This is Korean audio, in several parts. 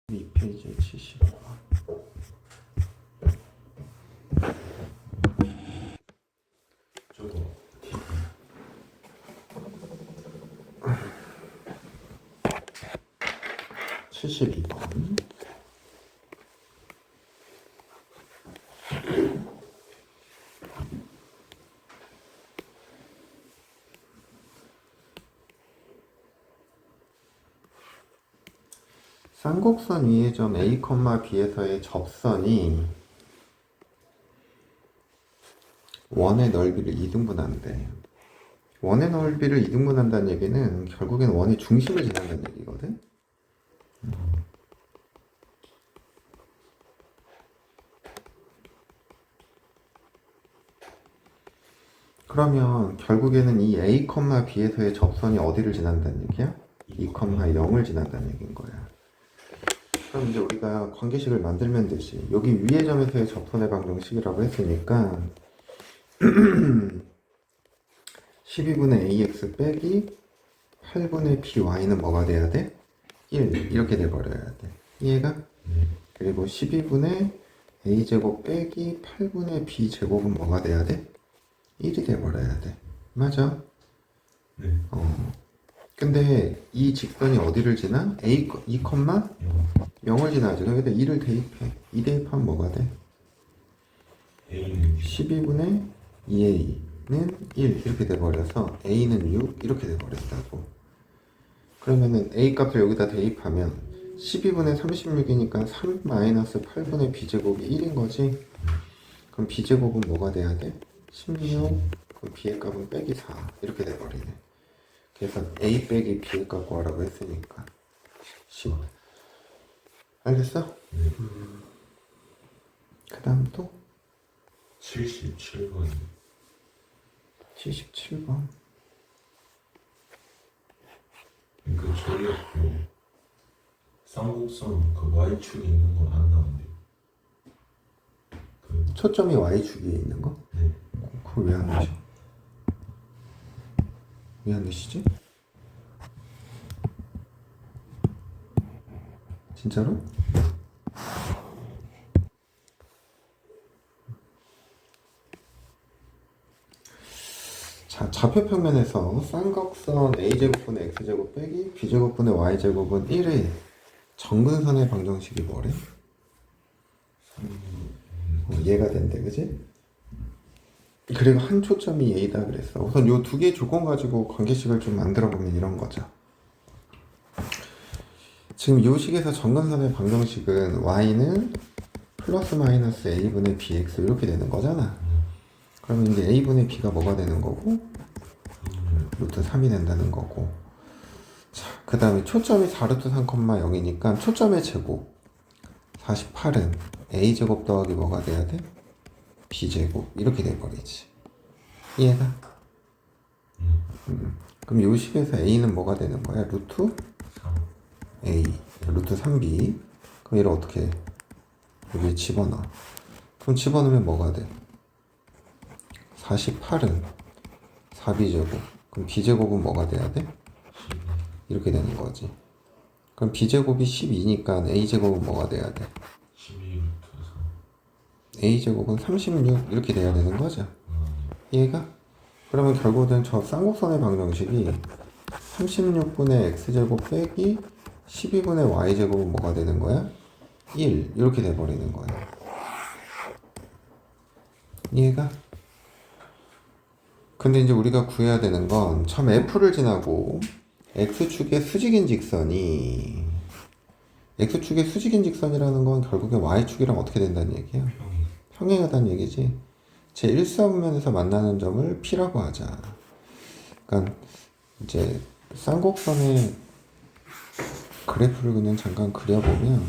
2페이지에 70번. 저거 72번. 쌍곡선 위의 점 A, B에서의 접선이 원의 넓이를 이등분한대. 원의 넓이를 이등분한다는 얘기는 결국엔 원의 중심을 지난다는 얘기거든. 그러면 결국에는 이 A, B에서의 접선이 어디를 지난다는 얘기야? 2, 0을 지난다는 얘기인 거야. 그럼 이제 우리가 관계식을 만들면 되지. 여기 위의 점에서의 접선의 방정식이라고 했으니까 12분의 ax 빼기 8분의 by는 뭐가 돼야 돼? 1 이렇게 돼버려야 돼. 이해가? 그리고 12분의 a제곱 빼기 8분의 b제곱은 뭐가 돼야 돼? 1이 돼버려야 돼. 맞아? 네. 근데 이 직선이 어디를 지나? a 2, 0을 지나지. 여기다 2를 대입해. 2 대입하면 뭐가 돼? A는 12분의 2a는 1 이렇게 돼버려서 a는 6 이렇게 돼버렸다고. 그러면은 a 값을 여기다 대입하면 12분의 36이니까 3 마이너스 8분의 b제곱이 1인 거지. 그럼 b제곱은 뭐가 돼야 돼? 16. 그럼 b의 값은 빼기 4 이렇게 돼버리네. 그래서 a 빼기 b의 값 구하라고 했으니까 10. 알겠어? 그 다음 또 77번 77번. 그 저희가 그 쌍곡선 그 Y축에 있는 건 안 나온대요. 그 초점이 y축에 있는 거? 네. 그걸 왜 안 넣으셔? 왜 안 넣으시지? 진짜로? 자, 좌표평면에서 쌍곡선 a제곱분의 x제곱 빼기 b제곱분의 y제곱은 1의 정근선의 방정식이 뭐래? 얘가 된대, 그지? 그리고 한 초점이 a다 그랬어. 우선 요 두 개의 조건 가지고 관계식을 좀 만들어 보면 이런 거죠. 지금 요 식에서 정근선의 방정식은 y는 플러스 마이너스 a분의 bx 이렇게 되는 거잖아. 그러면 이제 a분의 b가 뭐가 되는 거고 루트 3이 된다는 거고. 자, 그 다음에 초점이 4루트 3,0이니까 초점의 제곱 48은 a제곱 더하기 뭐가 돼야 돼? b제곱 이렇게 돼버리지. 이해가? 그럼 요 식에서 a는 뭐가 되는 거야? 루트 3 a 루트 3b. 그럼 얘를 어떻게 해? 여기에 집어넣어. 그럼 집어넣으면 뭐가 돼? 48은 4b제곱. 그럼 b제곱은 뭐가 돼야 돼? 12 이렇게 되는 거지. 그럼 b제곱이 12니까 a제곱은 뭐가 돼야 돼? 12 루트 3 a제곱은 36 이렇게 돼야 되는 거죠. 얘가? 그러면 결국은 저 쌍곡선의 방정식이 36분의 x제곱 빼기 12분의 y제곱은 뭐가 되는 거야? 1 이렇게 돼버리는 거야. 얘가? 근데 이제 우리가 구해야 되는 건 처음 f를 지나고 x축의 수직인 직선이 x축의 수직인 직선이라는 건 결국에 y축이랑 어떻게 된다는 얘기야? 평행하다는 얘기지. 제1사분면에서 만나는 점을 P라고 하자. 그러니까 이제 쌍곡선의 그래프를 그냥 잠깐 그려보면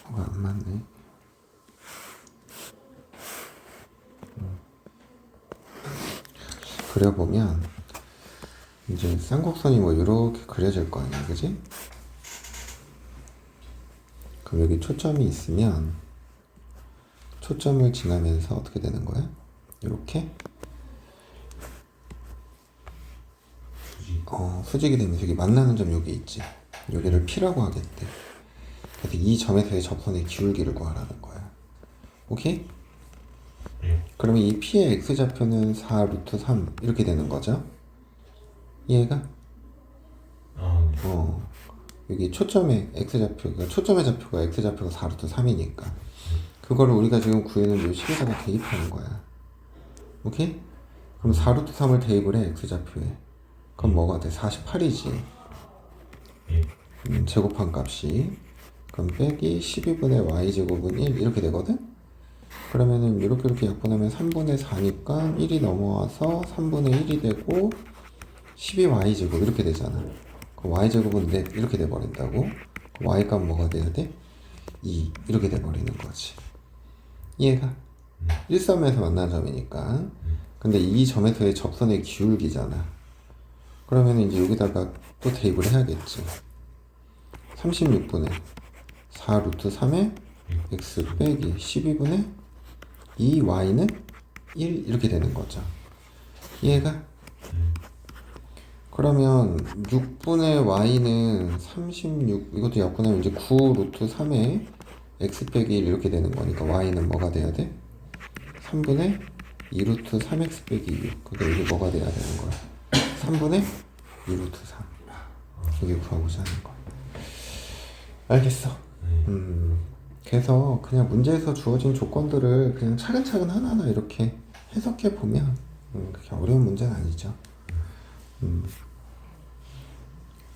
뭐가 안 맞네. 그려보면 이제 쌍곡선이 뭐 이렇게 그려질 거 아니야, 그지? 그럼 여기 초점이 있으면 초점을 지나면서 어떻게 되는 거야? 이렇게 수직이 되면서 여기 만나는 점 여기 있지. 여기를 P라고 하겠대. 그래서 이 점에서의 접선의 기울기를 구하라는 거야. 오케이? 예. 그러면 이 P의 X좌표는 4 루트 3 이렇게 되는 거죠. 이해가? 아, 네. 여기 초점의 X좌표가 초점의 좌표가 X좌표가 4 루트 3이니까 그거를 우리가 지금 구해놓은 요 식에다가 대입하는 거야. 오케이? 그럼 4 루트 3을 대입을 해 X좌표에. 그럼 뭐가 돼? 48이지. 예. 제곱한 값이. 그럼 빼기 12분의 y제곱은 1 이렇게 되거든? 그러면은 이렇게 약분하면 3분의 4니까 1이 넘어와서 3분의 1이 되고 12y제곱 이렇게 되잖아. 그럼 y제곱은 넷 이렇게 돼버린다고. 그럼 y값 뭐가 돼야 돼? 2 이렇게 돼버리는 거지. 이해가? 1,3에서 만난 점이니까. 근데 이 점에서의 접선의 기울기잖아. 그러면 이제 여기다가 또 대입을 해야겠지. 36분의 4 루트 3의 x 빼기 12분의 2y는 1 이렇게 되는 거죠. 이해가? 그러면 6분의 y는 36 이것도 약분하면 이제 9 루트 3의 x 빼기 1 이렇게 되는 거니까 y는 뭐가 돼야 돼? 3분의 2 루트 3x 빼기 6 그게 이게 뭐가 돼야 되는 거야? 3분의 2 루트 3 이게 구하고자 하는 거야. 알겠어. 그래서 그냥 문제에서 주어진 조건들을 그냥 차근차근 하나하나 이렇게 해석해 보면 그렇게 어려운 문제는 아니죠.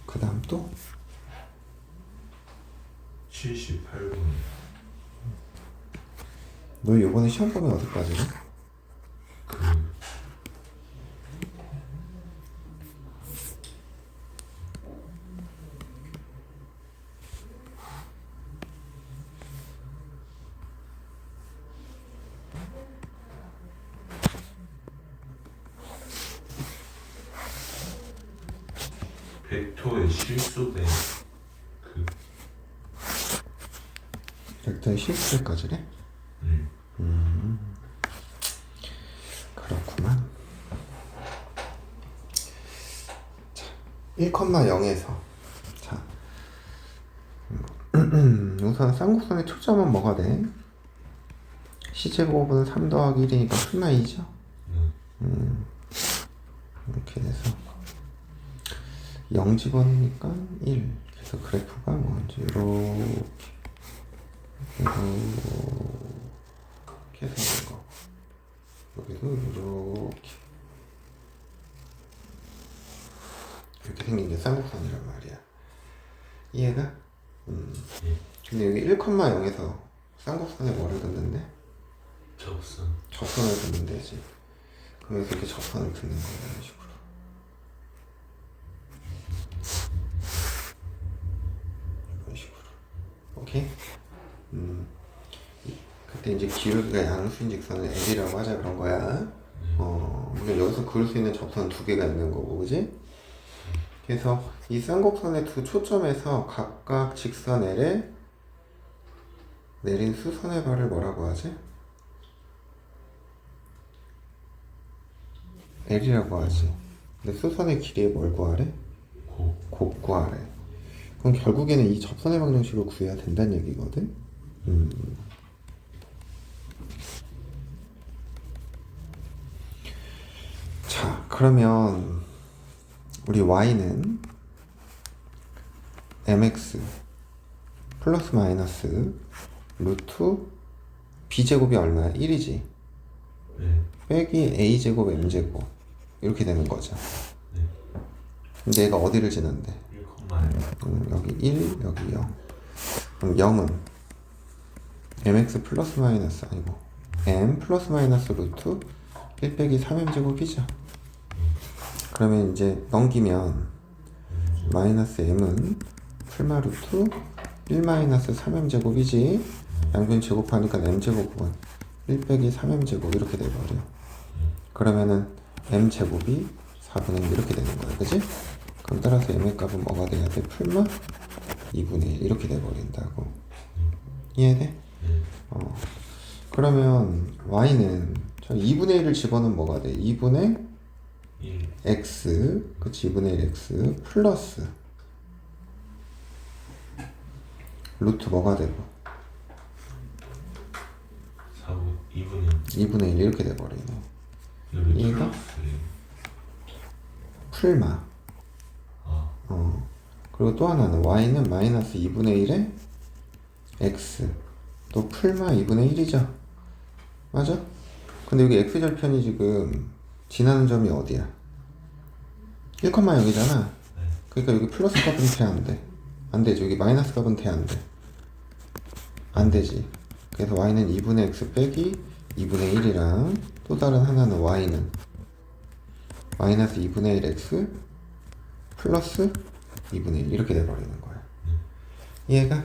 그 다음 또 78분. 너 이번에 시험 보면 어디까지? 그 벡터의 실수된 그 벡터의 실수까지래? 그렇구만. 자, 1,0에서 자 우선 쌍곡선의 초점은 뭐가 돼? C제곱은 3 더하기 1이니까 플마 2죠? 이렇게 돼서 0 집어넣으니까 1 그래서 그래프가 뭐지? 이렇게 생긴 거 여기도 이렇게 생긴 게 쌍곡선이란 말이야. 이해가? 근데 여기 1,0에서 쌍곡선에 뭐를 긋는데? 접선. 접선을 긋는 데지. 그러면서 이렇게 접선을 긋는 거야 이런 식으로. 이런 식으로. 오케이? 그때 이제 기울기가 양수인 직선을 L이라고 하자 그런 거야. 우리가 여기서 그을 수 있는 접선 두 개가 있는 거고, 그지? 그래서 이 쌍곡선의 두 초점에서 각각 직선 L에 내린 수선의 발을 뭐라고 하지? L이라고 하지. 근데 수선의 길이에 뭘 구하래? 곱 구하래. 그럼 결국에는 이 접선의 방정식을 구해야 된다는 얘기거든? 자, 그러면 우리 y는 mx 플러스 마이너스 루트 b제곱이 얼마야? 1이지. 네. 빼기 a제곱 m제곱 이렇게 되는 거죠. 네. 근데 얘가 어디를 지는데? 1,0. 여기 1, 여기 0. 그럼 0은 mx 플러스 마이너스 아니고 m 플러스 마이너스 루트 1 빼기 3m제곱이죠. 그러면 이제 넘기면 마이너스 m은 풀마 루트 1 마이너스 3m제곱이지. 양변 제곱하니까 m제곱은 1 빼기 3m제곱 이렇게 돼버려. 그러면은 m제곱이 4분의 1 이렇게 되는 거야, 그지? 그럼 따라서 m의 값은 뭐가 돼야 돼? 풀마 2분의 1 이렇게 돼버린다고. 이해돼? 그러면 y는 저 2분의 1을 집어넣으면 뭐가 돼? 2분의 1 x 그치 2분의 1 x 플러스 루트 뭐가 되고 4 2분의 2분의 1 이렇게 돼버리네. 1 얘가? 풀마. 아 그리고 또 하나는 y는 마이너스 2분의 1에 x 또 풀마 2분의 1이죠. 맞아? 근데 여기 x절편이 지금 지나는 점이 어디야? 1,0이잖아. 그러니까 여기 플러스 값은 돼, 안 돼? 안 되지. 여기 마이너스 값은 돼, 안 돼? 안 되지. 그래서 y는 2분의 x 빼기 2분의 1이랑 또 다른 하나는 y는 마이너스 2분의 1 x 플러스 2분의 1 이렇게 돼버리는 거야. 이해가?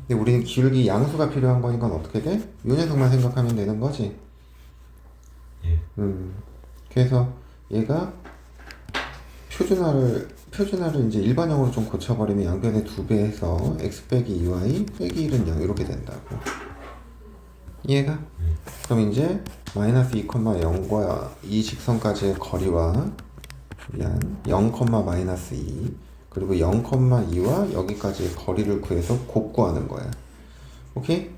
근데 우리는 기울기 양수가 필요한 거니까 어떻게 돼? 요 녀석만 생각하면 되는 거지. 예. 그래서 얘가 표준화를 이제 일반형으로 좀 고쳐버리면 양변의 2배 해서 x 빼기 2y 빼기 1은 0 이렇게 된다고. 이해가? 그럼 이제 마이너스 2,0과 이 직선까지의 거리와 0, 마이너스 2 그리고 0,2와 여기까지의 거리를 구해서 곱구하는 거야. 오케이?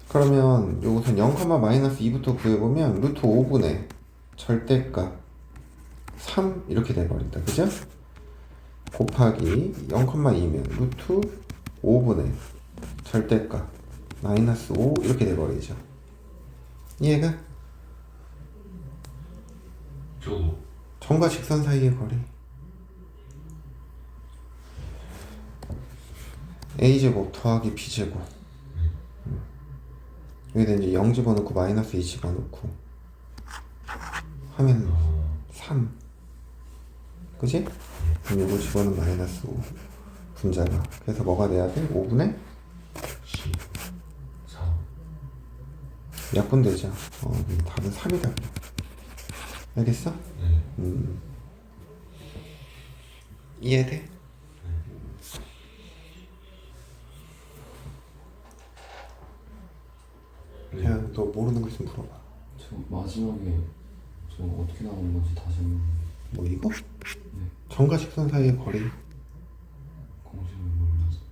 그러면 요것은 0, 마이너스 2부터 구해보면 루트 5분의 절대값 3 이렇게 돼버린다. 그죠? 곱하기 0,2면 루트 5분의 절대값 마이너스 5 이렇게 돼버리죠. 이해가? 저거 점과 직선 사이의 거리 a제곱 더하기 b제곱 여기다 이제 0 집어넣고 마이너스 2 집어넣고 하면 3 그지? 그럼 이거 집어넣으면 마이너스 5 분자가 그래서 뭐가 돼야 돼? 5분의 10 4 약분되죠. 답은 3이다. 알겠어? 네. 이해돼? 네. 야, 너 모르는 거 있으면 물어봐. 저 마지막에 저 어떻게 나오는 건지 다시 한번 뭐 이거? 네. 점과 직선 사이의 거리. 공식을 몰라서.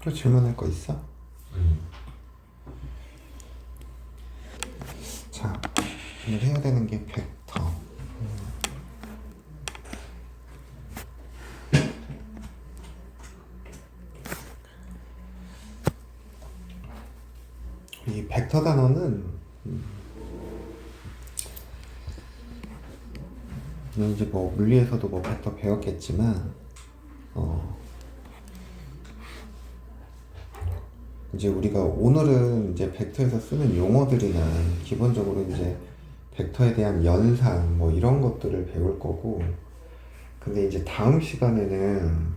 또 질문할 거 있어? 자, 오늘 해야 되는 게 벡터. 이 벡터 단어는 이제 뭐 물리에서도 뭐 벡터 배웠겠지만 이제 우리가 오늘은 이제 벡터에서 쓰는 용어들이나 기본적으로 이제 벡터에 대한 연산 뭐 이런 것들을 배울 거고, 근데 이제 다음 시간에는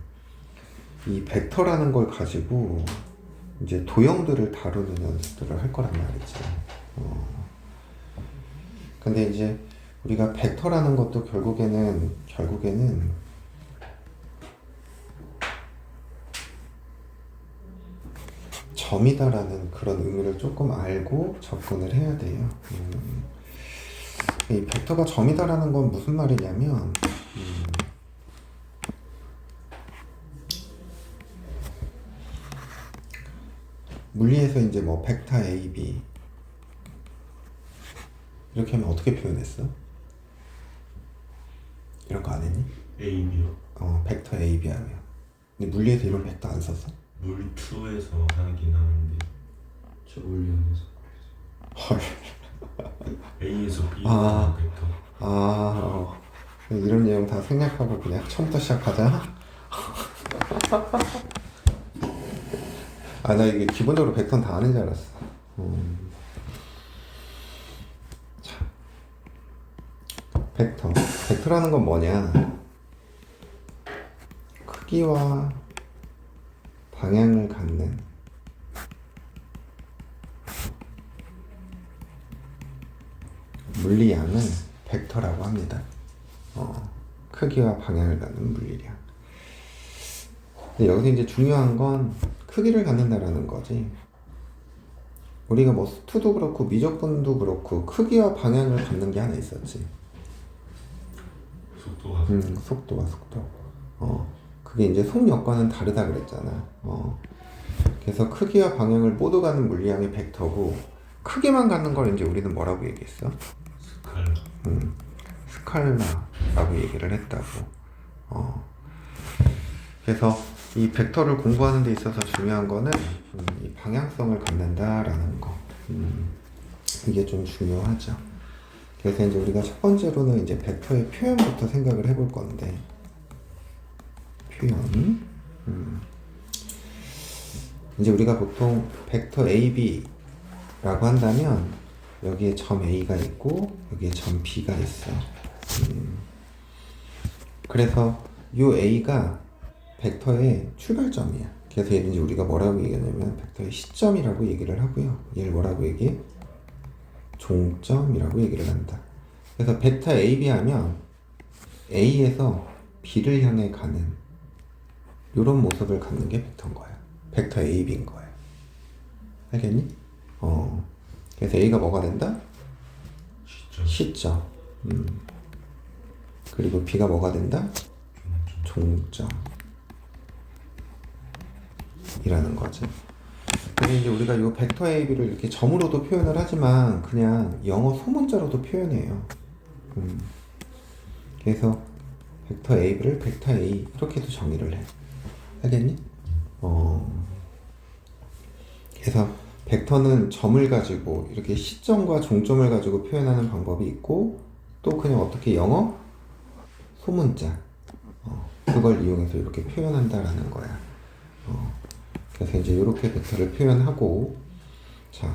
이 벡터라는 걸 가지고 이제 도형들을 다루는 연습들을 할 거란 말이지. 근데 이제 우리가 벡터라는 것도 결국에는 점이다라는 그런 의미를 조금 알고 접근을 해야 돼요. 이 벡터가 점이다라는 건 무슨 말이냐면 물리에서 이제 뭐 벡터 A, B 이렇게 하면 어떻게 표현했어? 이런 거 안 했니? A, B요. 벡터 A, B 하면. 근데 물리에서 이런 벡터 안 썼어? 물2에서 하긴 하는데 저 물리학에서 헐. A에서 B로 아. 가는 벡터. 이런 내용 다 생략하고 그냥 처음부터 시작하자. 나 이게 기본적으로 벡터는 다 아는 줄 알았어. 자, 벡터라는 건 뭐냐? 크기와 방향을 갖는 물리량을 벡터라고 합니다. 크기와 방향을 갖는 물리량. 근데 여기서 이제 중요한 건 크기를 갖는다라는 거지. 우리가 뭐 수투도 그렇고 미적분도 그렇고 크기와 방향을 갖는 게 하나 있었지. 속도가 속도와 속도. 그게 이제 속력과는 다르다 그랬잖아. 그래서 크기와 방향을 모두 갖는 물리량이 벡터고, 크기만 갖는 걸 이제 우리는 뭐라고 얘기했어? 스칼라라고 얘기를 했다고. 그래서 이 벡터를 공부하는 데 있어서 중요한 거는 이 방향성을 갖는다라는 거. 이게 좀 중요하죠. 그래서 이제 우리가 첫 번째로는 이제 벡터의 표현부터 생각을 해볼 건데, 표현. 이제 우리가 보통 벡터 AB라고 한다면 여기에 점 A가 있고 여기에 점 B가 있어. 그래서 요 A가 벡터의 출발점이야. 그래서 얘는 이제 우리가 뭐라고 얘기하냐면 벡터의 시점이라고 얘기를 하고요. 얘를 뭐라고 얘기해? 종점이라고 얘기를 한다. 그래서 벡터 AB 하면 A에서 B를 향해 가는 이런 모습을 갖는 게 벡터인 거야. 벡터 AB인 거야. 알겠니? 그래서 A가 뭐가 된다? 시점. 그리고 B가 뭐가 된다? 종점. 이라는 거지. 근데 이제 우리가 이 벡터 AB를 이렇게 점으로도 표현을 하지만 그냥 영어 소문자로도 표현해요. 그래서 벡터 AB를 벡터 A 이렇게도 정의를 해. 알겠니? 그래서 벡터는 점을 가지고 이렇게 시점과 종점을 가지고 표현하는 방법이 있고, 또 그냥 어떻게 영어 소문자 그걸 이용해서 이렇게 표현한다라는 거야. 그래서 이제 이렇게 벡터를 표현하고, 자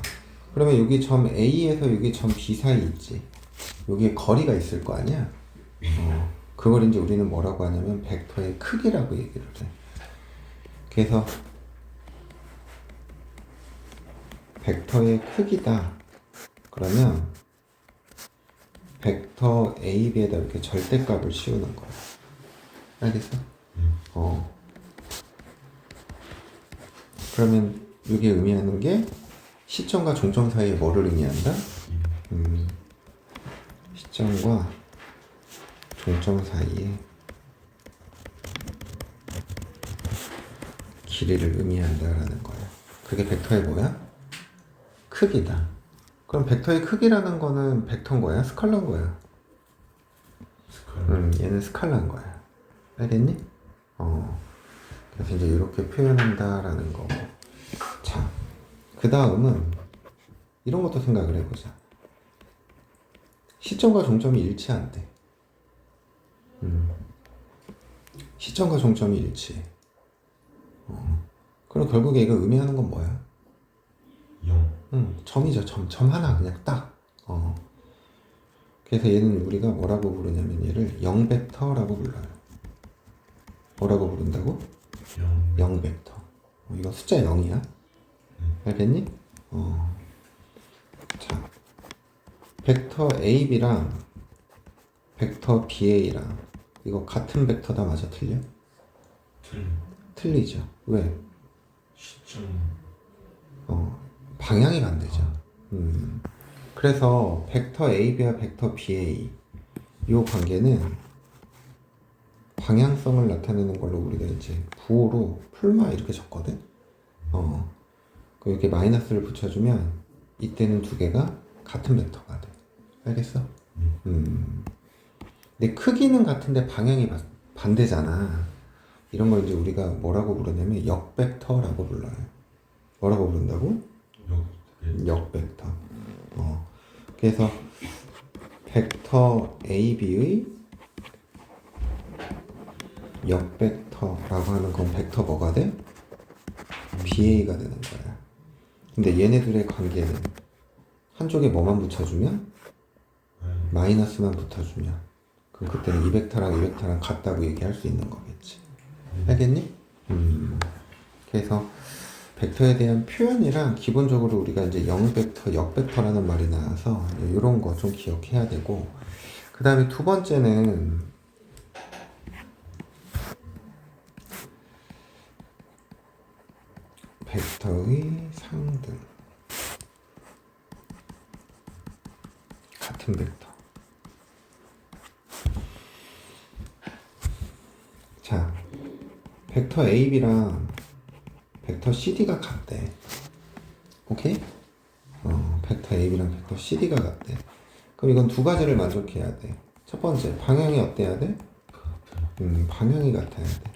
그러면 여기 점 A에서 여기 점 B 사이 있지. 여기에 거리가 있을 거 아니야. 그걸 이제 우리는 뭐라고 하냐면 벡터의 크기라고 얘기를 해. 그래서 벡터의 크기다 그러면 벡터 A, B에다 이렇게 절대값을 씌우는 거야. 알겠어? 그러면 이게 의미하는 게 시점과 종점 사이에 뭐를 의미한다? 시점과 종점 사이에 길이를 의미한다라는 거야. 그게 벡터의 뭐야? 크기다. 그럼 벡터의 크기라는 거는 벡터인 거야? 스칼라인 거야? 얘는 스칼라인 거야. 알겠니? 그래서 이제 이렇게 표현한다라는 거. 자, 그 다음은 이런 것도 생각을 해보자. 시점과 종점이 일치한대. 시점과 종점이 일치해. 그럼 결국에 이거 의미하는 건 뭐야? 0. 점이죠. 점 하나 그냥 딱. 그래서 얘는 우리가 뭐라고 부르냐면 얘를 0벡터라고 불러요. 뭐라고 부른다고? 0벡터. 이거 숫자 0이야. 알겠니? 자, 벡터 AB랑 벡터 BA랑 이거 같은 벡터다. 맞아? 틀려? 틀려. 틀리죠. 왜? 시점 방향이 반대죠. 그래서 벡터 AB와 벡터 BA 이 관계는 방향성을 나타내는 걸로 우리가 이제 부호로 풀마 이렇게 적거든. 그 이렇게 마이너스를 붙여주면 이때는 두 개가 같은 벡터가 돼. 알겠어? 근데 크기는 같은데 방향이 반대잖아. 이런 걸 이제 우리가 뭐라고 부르냐면 역벡터라고 불러요. 뭐라고 부른다고? 역벡터. 그래서 벡터 AB의 역벡터라고 하는 건 벡터 뭐가 돼? BA가 되는 거야. 근데 얘네들의 관계는 한쪽에 뭐만 붙여주면? 마이너스만 붙여주면 그럼 그때는 이 벡터랑 이 벡터랑 같다고 얘기할 수 있는 거겠지. 알겠니? 그래서 벡터에 대한 표현이랑 기본적으로 우리가 이제 영벡터, 역벡터라는 말이 나와서 이런 거 좀 기억해야 되고, 그 다음에 두 번째는 벡터의 상등. 같은 벡터. 자, 벡터 AB랑 벡터 CD가 같대. 오케이? 벡터 AB랑 벡터 CD가 같대. 그럼 이건 두 가지를 만족해야 돼. 첫 번째, 방향이 어때야 돼? 방향이 같아야 돼.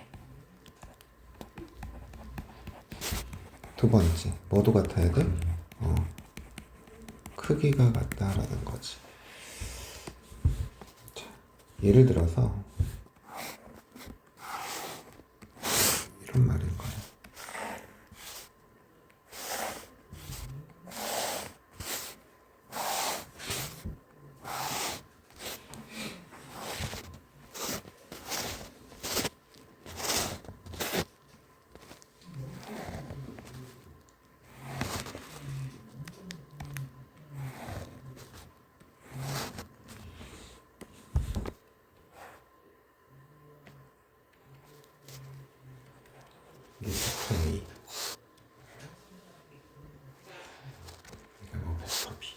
두 번째, 뭐도 같아야 돼? 크기가 같다라는 거지. 자, 예를 들어서 이런 말인 거야. 이게 벡터 A. 그리고 벡터 B.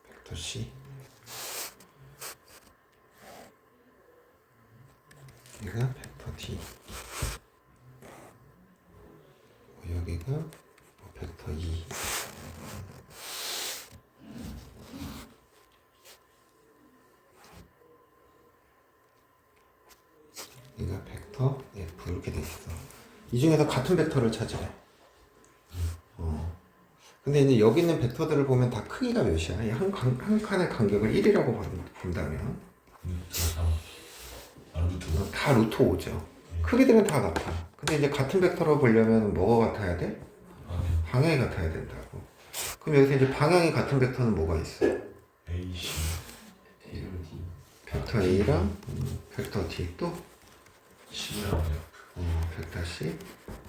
벡터 C. 여기가 벡터 D. 여기가 벡터 E. 얘가 벡터 F 이렇게 돼 있어. 이 중에서 같은 벡터를 찾으래. 근데 이제 여기 있는 벡터들을 보면 다 크기가 몇이야? 이 한 칸의 간격을 1이라고 본다면 루트 다 루트 5죠. 크기들은 다 같아. 근데 이제 같은 벡터로 보려면 뭐가 같아야 돼? 방향이 같아야 된다고. 그럼 여기서 이제 방향이 같은 벡터는 뭐가 있어? A, C, 벡터 A랑 벡터 D 또 C랑 F. 벡터 C,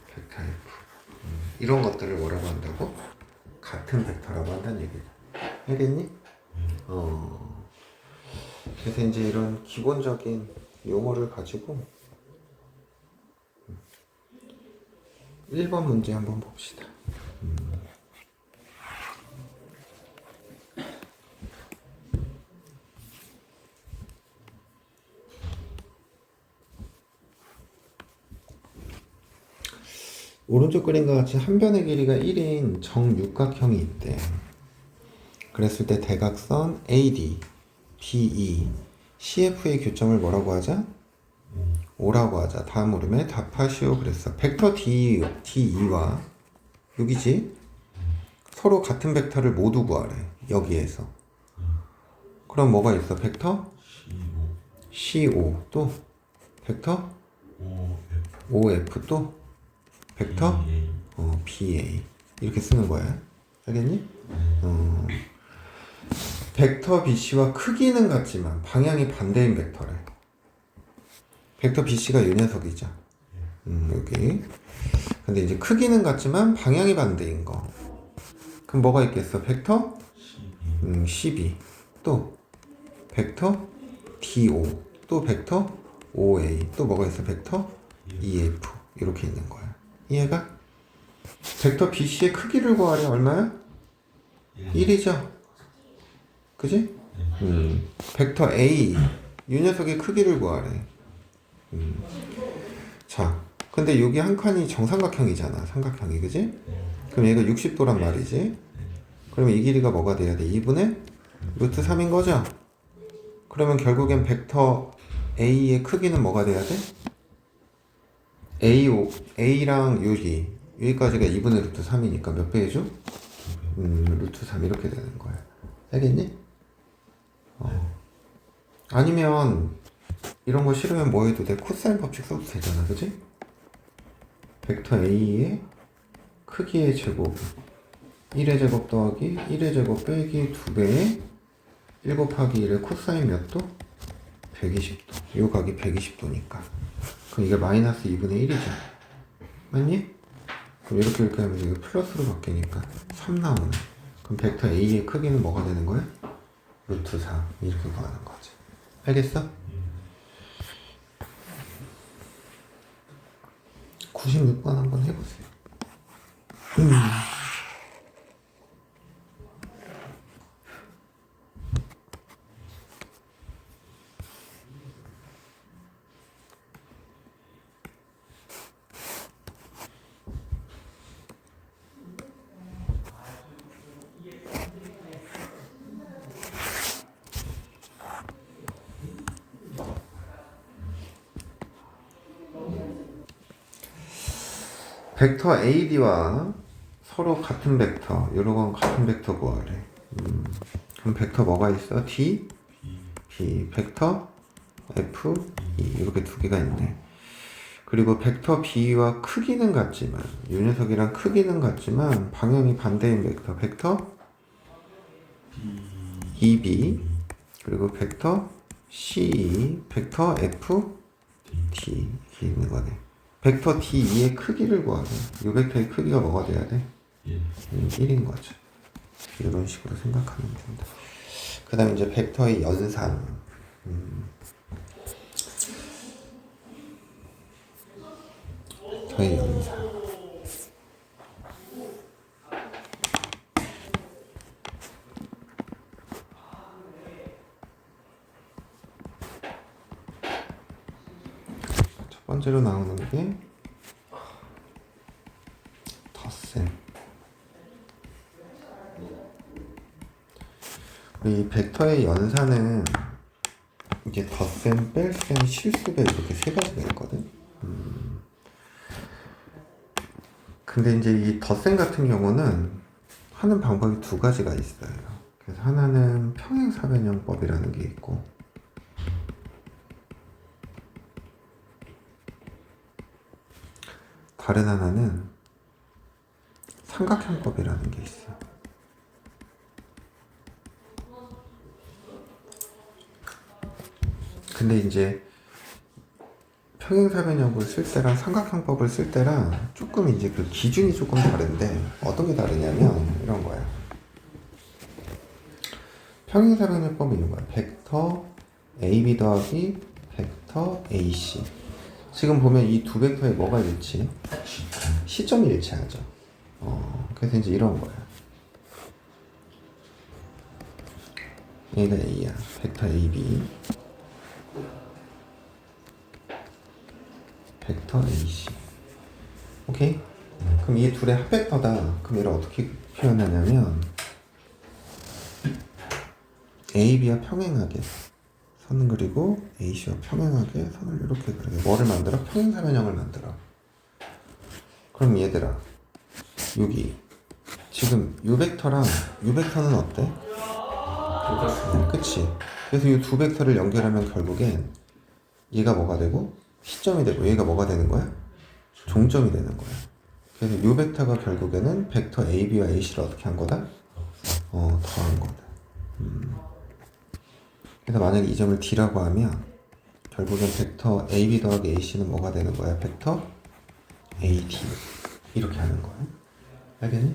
벡터 F. 이런 것들을 뭐라고 한다고? 같은 벡터라고 한다는 얘기죠. 알겠니? 그래서 이제 이런 기본적인 용어를 가지고 1번 문제 한번 봅시다. 오른쪽 그림과 같이 한 변의 길이가 1인 정육각형이 있대. 그랬을 때 대각선 AD, BE, CF의 교점을 뭐라고 하자? 5라고 하자. 다음 물음에 답하시오 그랬어. 벡터 DE와 여기지? 서로 같은 벡터를 모두 구하래. 여기에서. 그럼 뭐가 있어? 벡터? C5 또 벡터? OF 또 벡터? BA 이렇게 쓰는 거야. 알겠니? 벡터 BC와 크기는 같지만 방향이 반대인 벡터래. 벡터 BC가 이 녀석이죠. 여기. 근데 이제 크기는 같지만 방향이 반대인 거. 그럼 뭐가 있겠어? 벡터? CB 또 벡터 DO 또 벡터 OA 또 뭐가 있어? 벡터 EF 이렇게 있는 거야. 이해가? 벡터 BC의 크기를 구하래. 얼마야? 1이죠? 그지? 벡터 A 이 녀석의 크기를 구하래. 자, 근데 여기 한 칸이 정삼각형이잖아. 삼각형이, 그지? 그럼 얘가 60도란 말이지. 그러면 이 길이가 뭐가 돼야 돼? 2분의 루트 3인 거죠? 그러면 결국엔 벡터 A의 크기는 뭐가 돼야 돼? A랑 여기까지가 2분의 루트 3이니까 몇 배 해줘? 루트 3 이렇게 되는 거야. 알겠니? 아니면 이런 거 싫으면 뭐 해도 돼? 코사인 법칙 써도 되잖아, 그지? 벡터 A의 크기의 제곱 1의 제곱 더하기 1의 제곱 빼기 2배의 1 곱하기 1의 코사인 몇 도? 120도. 요 각이 120도니까. 그럼 이게 마이너스 2분의 1이죠. 맞니? 그럼 이렇게 하면 이게 플러스로 바뀌니까 3 나오네. 그럼 벡터 A의 크기는 뭐가 되는 거야? 루트 4 이렇게 구하는 거지. 알겠어? 96번 한번 해보세요. 벡터 AB와 서로 같은 벡터, 요런 건 같은 벡터 구하래. 그럼 벡터 뭐가 있어? D, B, 벡터 F, E 이렇게 두 개가 있네. 그리고 벡터 B와 크기는 같지만, 이 녀석이랑 크기는 같지만 방향이 반대인 벡터, 벡터 EB, 그리고 벡터 CE, 벡터 F, D 이렇게 있는 거네. 벡터 D2의 크기를 구하래. 이 벡터의 크기가 뭐가 돼야 돼? 1인 거죠. 이런 식으로 생각하면 된다. 그 다음에 이제 벡터의 연산. 벡터의 연산. 첫 번째로 나오는 게 덧셈. 이 벡터의 연산은 이제 덧셈, 뺄셈, 실수배 이렇게 세 가지가 있거든. 근데 이제 이 덧셈 같은 경우는 하는 방법이 두 가지가 있어요. 그래서 하나는 평행사변형법이라는 게 있고, 다른 하나는 삼각형법이라는 게 있어요. 근데 이제 평행사변형을 쓸 때랑 삼각형법을 쓸 때랑 조금 이제 그 기준이 조금 다른데, 어떤 게 다르냐면 이런 거야. 평행사변형법은 이런 거야. 벡터 AB 더하기 벡터 AC. 지금 보면 이 두 벡터에 뭐가 일치해? 시점이 일치하죠. 그래서 이제 이런 거야. 얘가 A야. 벡터 AB. 벡터 AC. 오케이? 그럼 이 둘의 합벡터다. 그럼 얘를 어떻게 표현하냐면 AB와 평행하게 선을 그리고 AC와 평행하게 선을 이렇게 그려. 뭐를 만들어? 평행사변형을 만들어. 그럼 얘들아, 여기 지금 이 벡터랑 이 벡터는 어때? 똑같습니다. 그치? 그래서 이 두 벡터를 연결하면 결국엔 얘가 뭐가 되고 시점이 되고 얘가 뭐가 되는 거야? 종점이 되는 거야. 그래서 이 벡터가 결국에는 벡터 AB와 AC를 어떻게 한 거다? 더한 거다. 그래서 만약에 이 점을 D라고 하면 결국엔 벡터 AB 더하기 AC는 뭐가 되는 거야? 벡터 AD 이렇게 하는 거야. 알겠니?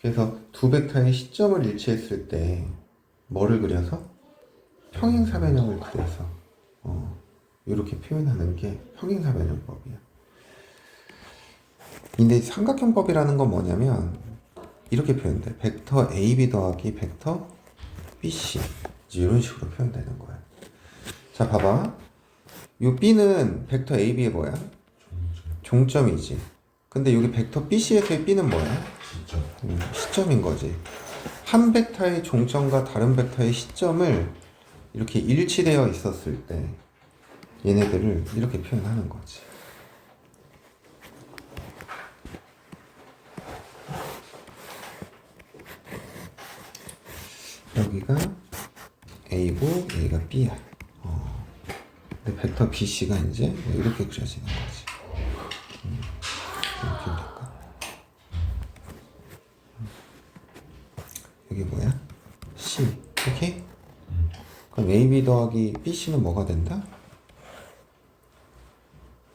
그래서 두 벡터의 시점을 일치했을 때 뭐를 그려서? 평행사변형을 그려서 이렇게 표현하는 게 평행사변형법이야. 근데 삼각형법이라는 건 뭐냐면 이렇게 표현돼. 벡터 AB 더하기 벡터 BC 이제 이런 식으로 표현되는 거야. 자 봐봐. 요 B는 벡터 AB의 뭐야? 종점이지. 근데 여기 벡터 BC에서의 B는 뭐야? 진짜. 시점인 거지. 한 벡터의 종점과 다른 벡터의 시점을 이렇게 일치되어 있었을 때 얘네들을 이렇게 표현하는 거지. 여기가 A고 여기가 B야. 근데 벡터 BC가 이제 이렇게 그려지는 거지. 이렇게 그릴까? 여기 뭐야? C. 오케이? 그럼 AB 더하기 BC는 뭐가 된다?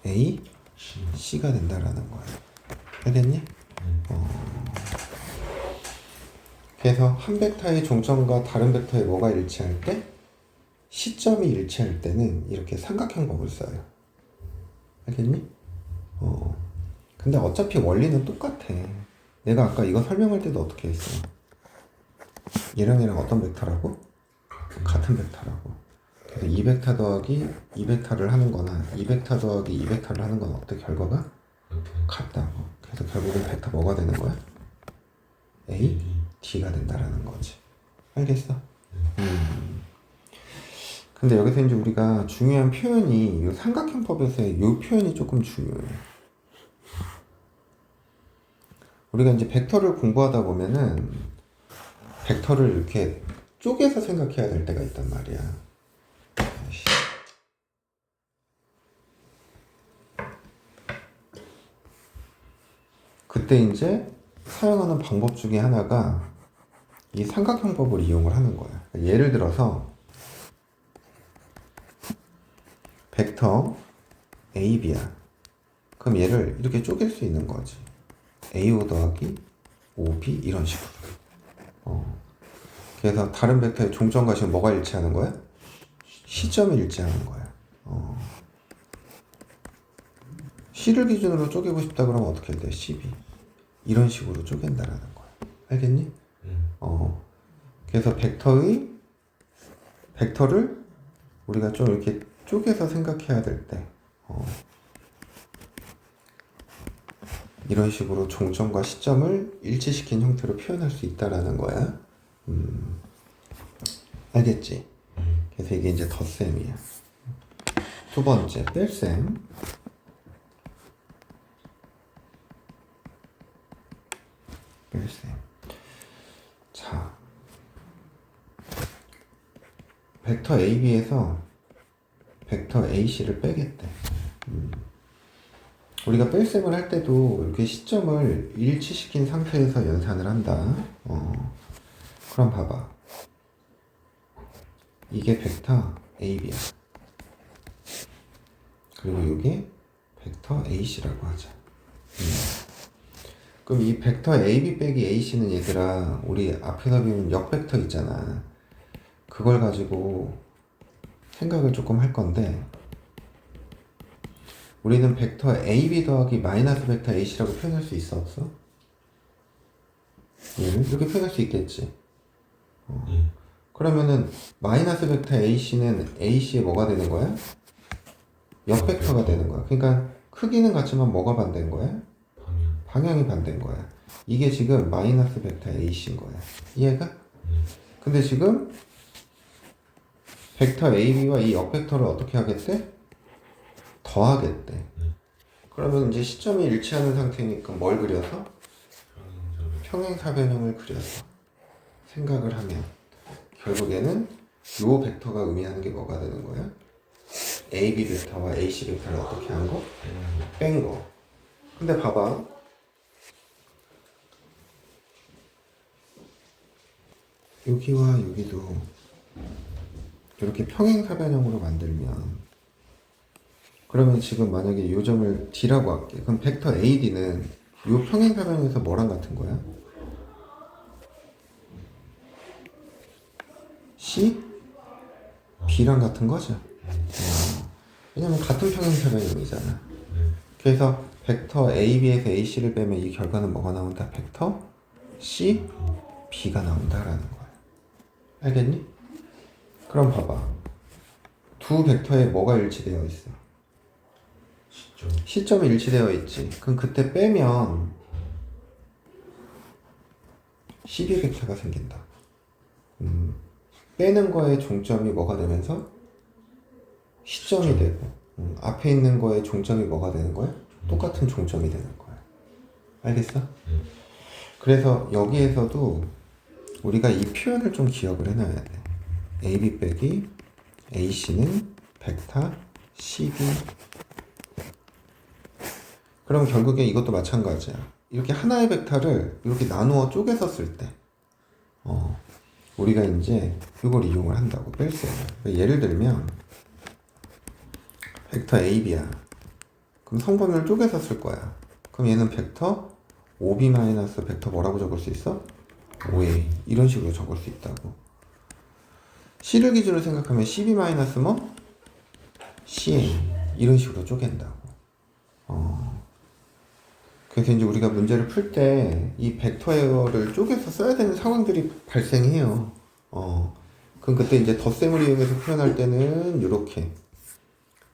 A, C가 된다라는 거야. 알겠니? 그래서 한 벡터의 종점과 다른 벡터의 뭐가 일치할 때? 시점이 일치할 때는 이렇게 삼각형법을 써요. 알겠니? 근데 어차피 원리는 똑같아. 내가 아까 이거 설명할 때도 어떻게 했어? 얘랑 얘랑 어떤 벡터라고? 같은 벡터라고. 그래서 이 벡터 더하기 이 벡터를 하는 거나 이 벡터 더하기 이 벡터를 하는 건 어때? 결과가 같다고. 그래서 결국은 벡터 뭐가 되는 거야? A, D가 된다라는 거지. 알겠어? 근데 여기서 이제 우리가 중요한 표현이 이 삼각형법에서의 이 표현이 조금 중요해. 우리가 이제 벡터를 공부하다 보면은 벡터를 이렇게 쪼개서 생각해야 될 때가 있단 말이야. 그때 이제 사용하는 방법 중에 하나가 이 삼각형법을 이용을 하는 거야. 예를 들어서 벡터 AB야. 그럼 얘를 이렇게 쪼갤 수 있는 거지. AO 더하기 OB 이런 식으로. 그래서 다른 벡터의 종점과 지금 뭐가 일치하는 거야? 시점이 일치하는 거야. C를 기준으로 쪼개고 싶다 그러면 어떻게 해야 돼? CB. 이런 식으로 쪼갠다라는 거야. 알겠니? 그래서 벡터를 우리가 좀 이렇게 쪼개서 생각해야 될 때, 이런 식으로 종점과 시점을 일치시킨 형태로 표현할 수 있다라는 거야. 알겠지? 그래서 이게 이제 덧셈이야. 두 번째, 뺄셈. 자, 벡터 AB에서 벡터 AC를 빼겠대. 우리가 뺄셈을 할 때도 이렇게 시점을 일치시킨 상태에서 연산을 한다. 그럼 봐봐. 이게 벡터 AB야. 그리고 이게 벡터 AC라고 하자. 그럼 이 벡터 AB 빼기 AC는 얘들아, 우리 앞에서 배운 역벡터 있잖아. 그걸 가지고 생각을 조금 할 건데, 우리는 벡터 AB 더하기 마이너스 벡터 AC라고 표현할 수 있어, 없어? 얘를 이렇게 표현할 수 있겠지. 그러면은 마이너스 벡터 AC는 AC의 뭐가 되는 거야? 역벡터가 되는 거야. 그러니까 크기는 같지만 뭐가 반대인 거야? 방향이 반대인 거야. 이게 지금 마이너스 벡터 AC인 거야. 이해가? 근데 지금 벡터 AB와 이 역벡터를 어떻게 하겠대? 더하겠대. 그러면 이제 시점이 일치하는 상태니까 뭘 그려서? 평행사변형을 그려서 생각을 하면 결국에는 요 벡터가 의미하는 게 뭐가 되는 거야? AB 벡터와 AC 벡터를 어떻게 한 거? 뺀 거. 근데 봐봐. 여기와 여기도 이렇게 평행사변형으로 만들면, 그러면 지금 만약에 이 점을 D라고 할게. 그럼 벡터 AD는 이 평행사변에서 뭐랑 같은 거야? C? B랑 같은 거죠. 왜냐면 같은 평행사변형이잖아. 그래서 벡터 AB에서 AC를 빼면 이 결과는 뭐가 나온다? 벡터 C, B가 나온다라는 거야. 알겠니? 그럼 봐봐. 두 벡터에 뭐가 일치되어 있어? 시점. 시점이 일치되어 있지. 그럼 그때 빼면 CB 벡터가 생긴다. 빼는 거의 종점이 뭐가 되면서 시점이 되고 앞에 있는 거의 종점이 뭐가 되는 거야? 똑같은 종점이 되는 거야. 알겠어? 그래서 여기에서도 우리가 이 표현을 좀 기억을 해놔야 돼. AB 빼기 AC는 벡터 CB. 그럼 결국에 이것도 마찬가지야. 이렇게 하나의 벡터를 이렇게 나누어 쪼개서 쓸 때, 우리가 이제 이걸 이용을 한다고, 뺄셈을. 예를 들면 벡터 AB야. 그럼 성분을 쪼개서 쓸 거야. 그럼 얘는 벡터 OB 마이너스 벡터 뭐라고 적을 수 있어? OA. 이런 식으로 적을 수 있다고. C를 기준으로 생각하면 CB 마이너스 뭐? CA. 이런 식으로 쪼갠다고. 그래서 이제 우리가 문제를 풀 때 이 벡터를 쪼개서 써야 되는 상황들이 발생해요. 그럼 그때 이제 덧셈을 이용해서 표현할 때는 이렇게,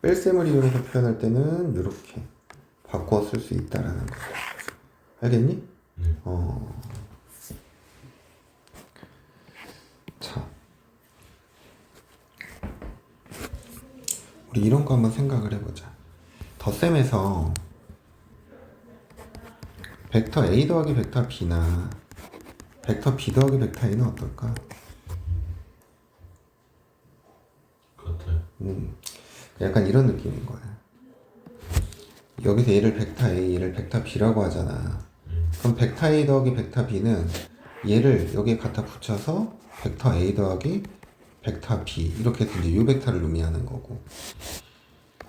뺄셈을 이용해서 표현할 때는 이렇게 바꿔 쓸 수 있다라는 거. 알겠니? 자, 우리 이런 거 한번 생각을 해보자. 덧셈에서 벡터 A 더하기 벡터 B나 벡터 B 더하기 벡터 A는 어떨까? 같아요. 약간 이런 느낌인 거야. 여기서 얘를 벡터 A, 얘를 벡터 B라고 하잖아. 그럼 벡터 A 더하기 벡터 B는 얘를 여기에 갖다 붙여서 벡터 A 더하기 벡터 B 이렇게 해서 이제 이 벡터를 의미하는 거고.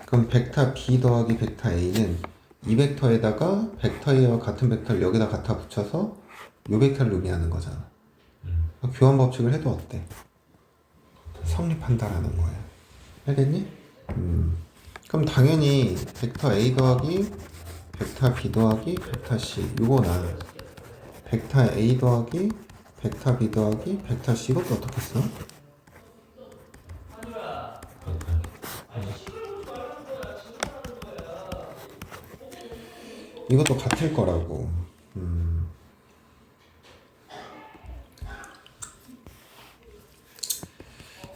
그럼 벡터 B 더하기 벡터 A는 이 벡터에다가 벡터 A와 같은 벡터를 여기다 갖다 붙여서 이 벡터를 의미하는 거잖아. 교환 법칙을 해도 어때? 성립한다라는 거야. 알겠니? 그럼 당연히 벡터 A 더하기 벡터 B 더하기 벡터 C 이거나 벡터 A 더하기 벡터 B 더하기 벡터 C 이것도 어떻게 써? 같아요. 이것도 같을 거라고.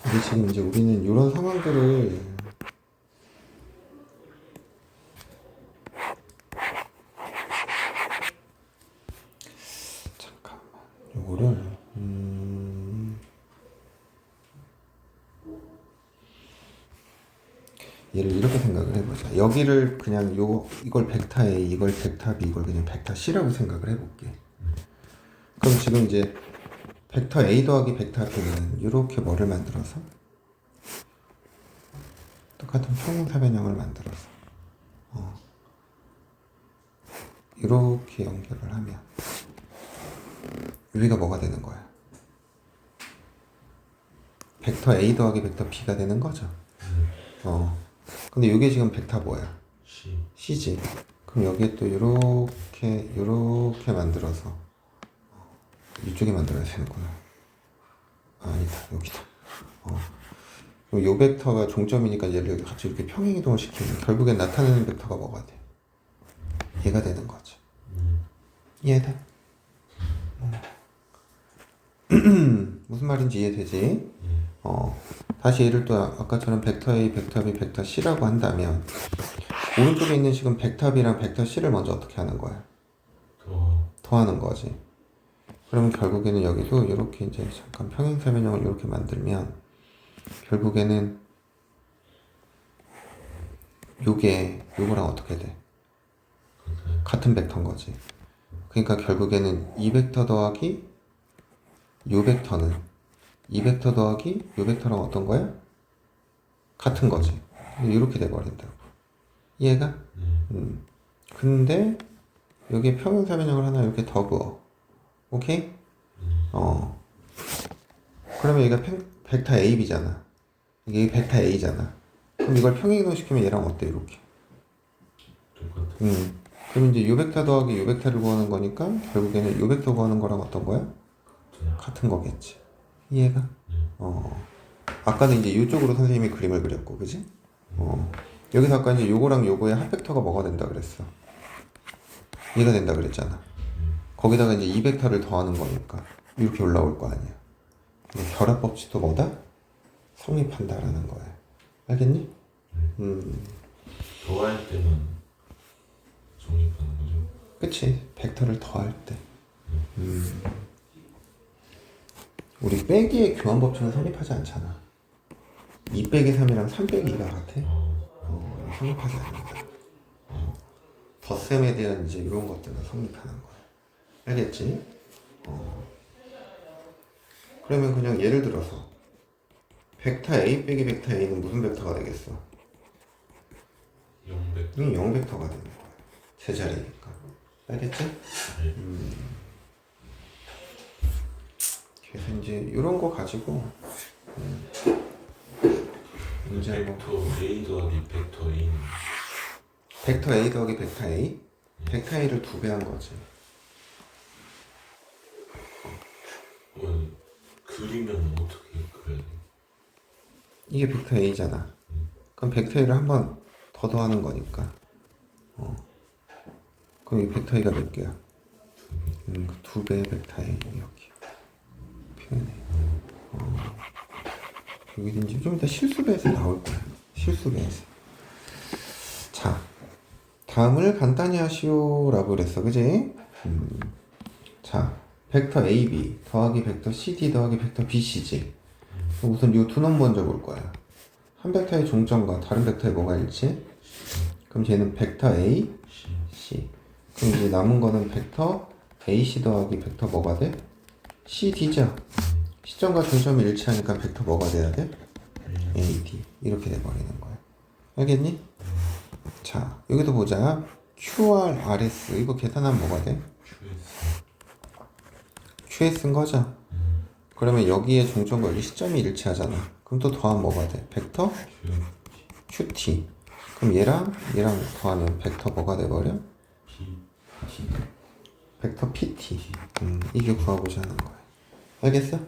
근데 지금 이제 우리는 이런 상황들을 잠깐만 요거를 얘를 이렇게 생각을 해보자. 여기를 그냥 이걸 벡터 A, 이걸 벡터 B, 이걸 그냥 벡터 C라고 생각을 해볼게. 그럼 지금 이제 벡터 A 더하기 벡터 B는 이렇게 뭐를 만들어서 똑같은 평행사변형을 만들어서 이렇게 연결을 하면 여기가 뭐가 되는 거야? 벡터 A 더하기 벡터 B가 되는 거죠. 근데 이게 지금 벡터 뭐야? C. C지. 그럼 여기에 또 이렇게 만들어서 이쪽에 만들어야 되는구나. 아니다, 여기다. 그럼 요 벡터가 종점이니까 얘를 같이 이렇게 평행이동을 시키면 결국엔 나타내는 벡터가 뭐가 돼? 얘가 되는 거지. 이해돼? 무슨 말인지 이해되지? 다시 얘를 또 아까처럼 벡터 A, 벡터 B, 벡터 C라고 한다면 오른쪽에 있는 식은 벡터 B랑 벡터 C를 먼저 어떻게 하는 거야? 더하는 거지. 그러면 결국에는 여기도 이렇게 이제 잠깐 평행사변형을 이렇게 만들면 결국에는 요거랑 어떻게 돼? 같은 벡터인 거지. 그러니까 결국에는 이 벡터 더하기 요 벡터는 이 벡터 더하기 요 벡터랑 어떤 거야? 같은 거지. 이렇게 돼버린다고. 이해가? 근데 여기에 평행사변형을 하나 이렇게 더 그어. 오케이? 그러면 여기가 벡터 AB잖아. 이게 벡터 A잖아. 그럼 이걸 평행이동시키면 얘랑 어때? 이렇게. 똑같아. 그럼 이제 요 벡터 더하기 요 벡터를 구하는 거니까 결국에는 요 벡터 구하는 거랑 어떤 거야? 같은 거겠지. 이해가? 아까는 이제 이쪽으로 선생님이 그림을 그렸고, 그지? 여기서 아까 이제 요거랑 요거의 합벡터가 뭐가 된다 그랬어? 얘가 된다 그랬잖아. 거기다가 이제 이 벡터를 더하는 거니까 이렇게 올라올 거 아니야. 근데 결합 법칙도 뭐다? 성립한다라는 거야. 알겠니? 더할 때만 성립하는 거죠. 그치? 벡터를 더할 때. 우리 빼기의 교환 법칙은 성립하지 않잖아. 2 빼기 3이랑 3 빼기 2가 같아? 성립하지 않는다. 덧셈에 대한 이제 이런 것들은 성립하는 거야. 알겠지? 그러면 그냥 예를 들어서 벡터 A 빼기 벡터 A는 무슨 벡터가 되겠어? 0벡터. 0벡터가 되는 거야. 제자리니까. 알겠지? 그래서 이제 이런 거 가지고 이제 뭐 벡터 A 더하기 벡터 A는 벡터 A 더하기 벡터 A? 벡터 A를 2배 한 거지. 그리면 어떻게 그려야 돼? 이게 벡터 A잖아. 그럼 벡터 A를 한 번 더 더하는 거니까. 그럼 이 벡터 A가 몇 개야? 2배의 벡터 A 이렇게 표현해. 여기 이제 좀 이따 실수배에서 나올 거야. 실수배에서. 자, 다음을 간단히 하시오라고 그랬어, 그지? 자, 벡터 AB 더하기 벡터 CD 더하기 벡터 BC지. 우선 이 두 놈 먼저 볼 거야. 한 벡터의 종점과 다른 벡터의 뭐가 일치해? 그럼 쟤는 벡터 A, C. 그럼 이제 남은 거는 벡터 AC 더하기 벡터 뭐가 돼? CD죠. 시점과 종점이 일치하니까 벡터 뭐가 돼야 돼? AD. 이렇게 돼버리는 거야. 알겠니? 자, 여기도 보자. QR, RS. 이거 계산하면 뭐가 돼? QS인 거죠? 그러면 여기에 종점과 여기 시점이 일치하잖아. 그럼 또 더하면 뭐가 돼? 벡터 QT. 그럼 얘랑 더하면 벡터 뭐가 돼버려? 벡터 PT. 이게 구하고자 하는 거야. 알겠어?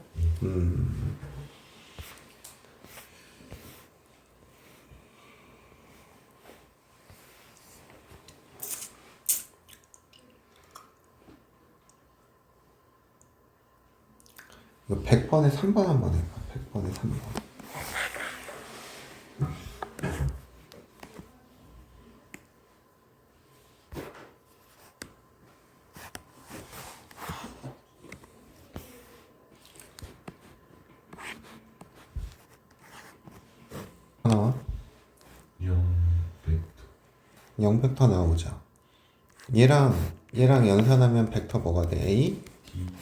이거 100번에 3번 한번 해봐. 100번에 3번. 하나 0벡터 0벡터 나오죠. 얘랑 연산하면 벡터 뭐가 돼? A,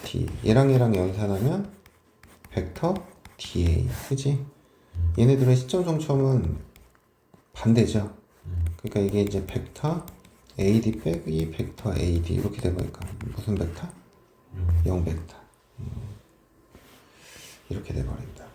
D. 얘랑 연산하면 벡터 DA. 그지? 얘네들의 시점 종점은 반대죠. 그러니까 이게 이제 벡터 AD 빼기 벡터 AD 이렇게 되니까 무슨 벡터? 0벡터. 이렇게 돼버린다.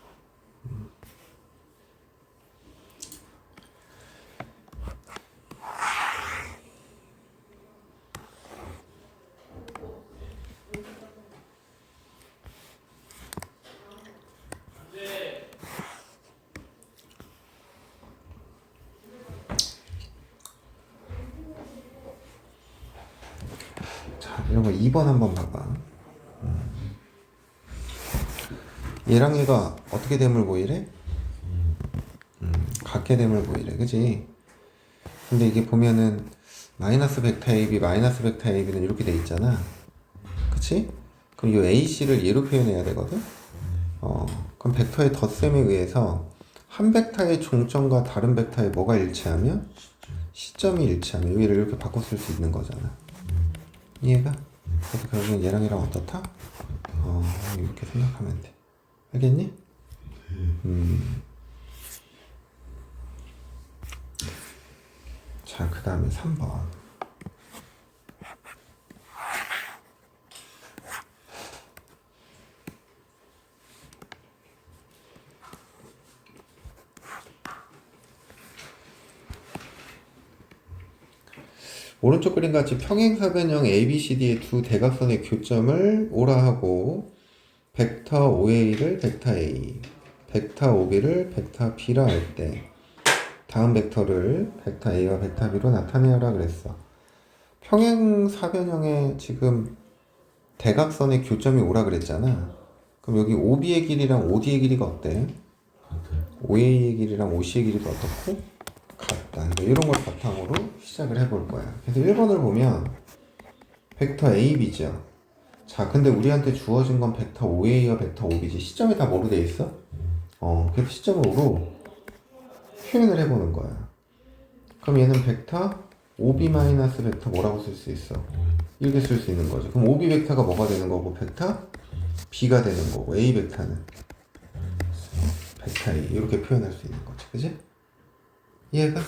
자, 이런 거 2번 한번 봐봐. 얘랑 얘가 어떻게 됨을 보이래? 같게 됨을 보이래. 그지? 근데 이게 보면은 마이너스 벡터 AB, 마이너스 벡터 AB는 이렇게 돼 있잖아. 그치? 그럼 이 AC를 얘로 표현해야 되거든? 그럼 벡터의 덧셈에 의해서 한 벡터의 종점과 다른 벡터의 뭐가 일치하면? 시점이 일치하면 여기를 이렇게 바꿔 쓸 수 있는 거잖아. 이해가? 그래서 결국엔 얘랑 어떻다? 이렇게 생각하면 돼. 알겠니? 자, 그 다음에 3번. 오른쪽 그림 같이 평행사변형 ABCD의 두 대각선의 교점을 O라 하고 벡터 OA를 벡터 A, 벡터 OB를 벡터 B라 할 때 다음 벡터를 벡터 A와 벡터 B로 나타내라 그랬어. 평행사변형의 지금 대각선의 교점이 O라 그랬잖아. 그럼 여기 OB의 길이랑 OD의 길이가 어때? 같아요. OA의 길이랑 OC의 길이가 어떻고? 같다. 그러니까 이런 걸 바탕으로 시작을 해볼 거야. 그래서 1번을 보면 벡터 AB죠. 자, 근데 우리한테 주어진 건 벡터 OA와 벡터 OB지. 시점이 다 뭐로 돼 있어? 그래서 시점을 O로 표현을 해보는 거야. 그럼 얘는 벡터 OB 마이너스 벡터 뭐라고 쓸 수 있어? 이렇게 쓸 수 있는 거죠. 그럼 OB 벡터가 뭐가 되는 거고 벡터 B가 되는 거고 A 벡터는 벡터 A 이렇게 표현할 수 있는 거지. 그지? 이해가?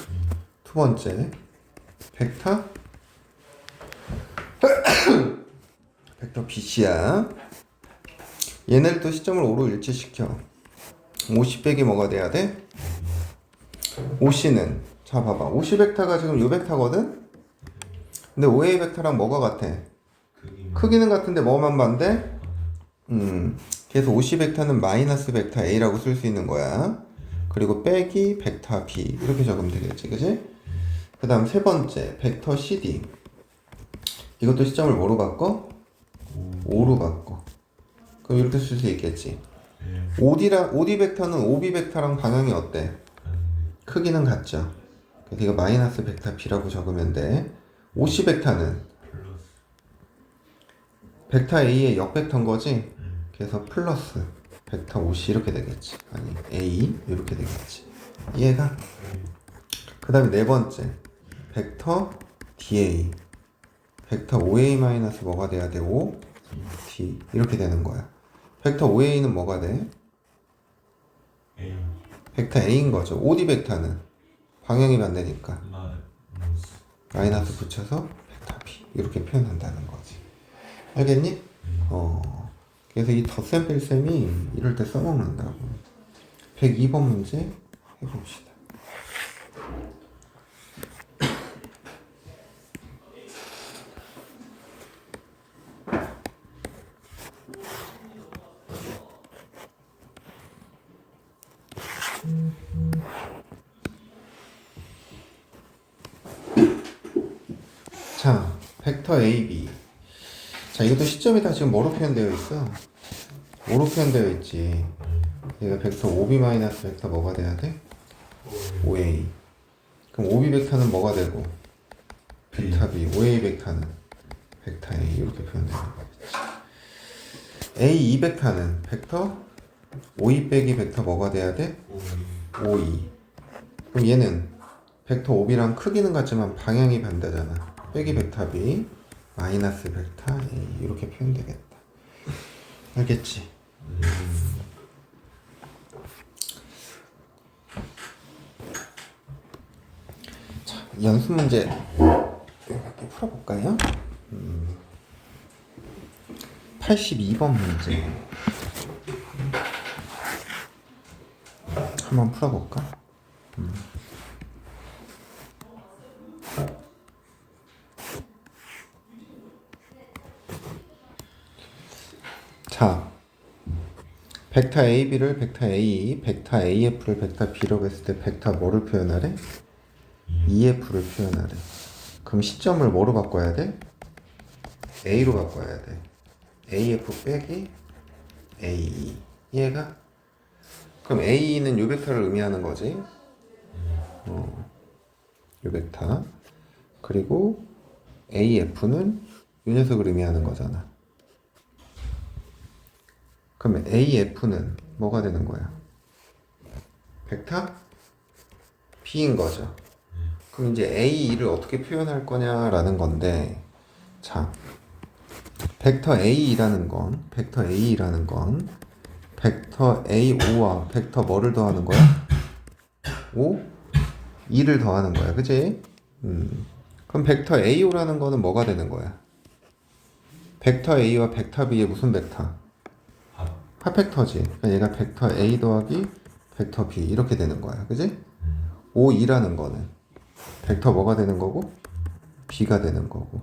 두 번째 벡터 벡터 BC야. 얘네를 또 시점을 O로 일치시켜. 50백이 뭐가 돼야 돼? OC는 자 봐봐. OC 벡터가 지금 요 벡터거든? 근데 OA 벡터랑 뭐가 같아? 크기는 같은데 뭐만 반대? 그래서 OC 벡터는 마이너스 벡터 A라고 쓸 수 있는 거야. 그리고 빼기 벡터 B 이렇게 적으면 되겠지, 그지? 그 다음 세 번째 벡터 CD. 이것도 시점을 뭐로 바꿔? 5로 바꿔. 그럼 이렇게 쓸 수 있겠지. OD 벡터는 OB 벡터랑 방향이 어때? 크기는 같죠. 그래서 이거 마이너스 벡터 B라고 적으면 돼. OC 벡터는 벡터 A의 역벡터인 거지. 그래서 플러스 벡터 OC 이렇게 되겠지. 아니 A 이렇게 되겠지. 이해가? 그 다음에 네 번째 벡터 DA. 벡터 OA 마이너스 뭐가 돼야 돼? O D 이렇게 되는 거야. 벡터 OA는 뭐가 돼? A 벡터 A인 거죠. OD 벡터는 방향이 반대니까 마이너스 붙여서 벡터 B 이렇게 표현한다는 거지. 알겠니? 그래서 이 덧셈 뺄셈이 이럴 때 써먹는다고. 102번 문제 해봅시다. 자, 벡터 AB. 자, 이것도 시점이 다 지금 뭐로 표현되어 있어? 뭐로 표현되어 있지? 얘가 벡터 OB 마이너스 벡터 뭐가 돼야 돼? OA. 그럼 OB 벡터는 뭐가 되고? 벡터 B. OA 벡터는 벡터 A. 이렇게 표현되는 거겠지. A2 벡터는 벡터 OE 빼기 벡터 뭐가 돼야 돼? OE. 그럼 얘는 벡터 OB랑 크기는 같지만 방향이 반대잖아. 빼기 벡터 B 마이너스 벡터 A 이렇게 표현되겠다. 알겠지? 자, 연습 문제 이렇게 풀어볼까요? 82번 문제 한번 풀어볼까? 자, 벡터 AB를 벡터 A, 벡터 AF를 벡터 B라고 했을 때 벡터 뭐를 표현하래? EF를 표현하래. 그럼 시점을 뭐로 바꿔야 돼? A로 바꿔야 돼. AF 빼기 AE. 이해가? 그럼 AE는 요 벡터를 의미하는 거지. 요 벡터. 그리고 AF는 요 녀석을 의미하는 거잖아. 그러면 AF는 뭐가 되는 거야? 벡터 B인 거죠. 그럼 이제 AE를 어떻게 표현할 거냐라는 건데, 자, 벡터 A라는 건 벡터 AO와 벡터 뭐를 더하는 거야? O? 2를 더하는 거야. 그치? 그럼 벡터 AO라는 거는 뭐가 되는 거야? 벡터 A와 벡터 B의 무슨 벡터? 합벡터지. 그러니까 얘가 벡터 A 더하기 벡터 B 이렇게 되는 거야. 그지? O2라는 거는 벡터 뭐가 되는 거고? b가 되는 거고.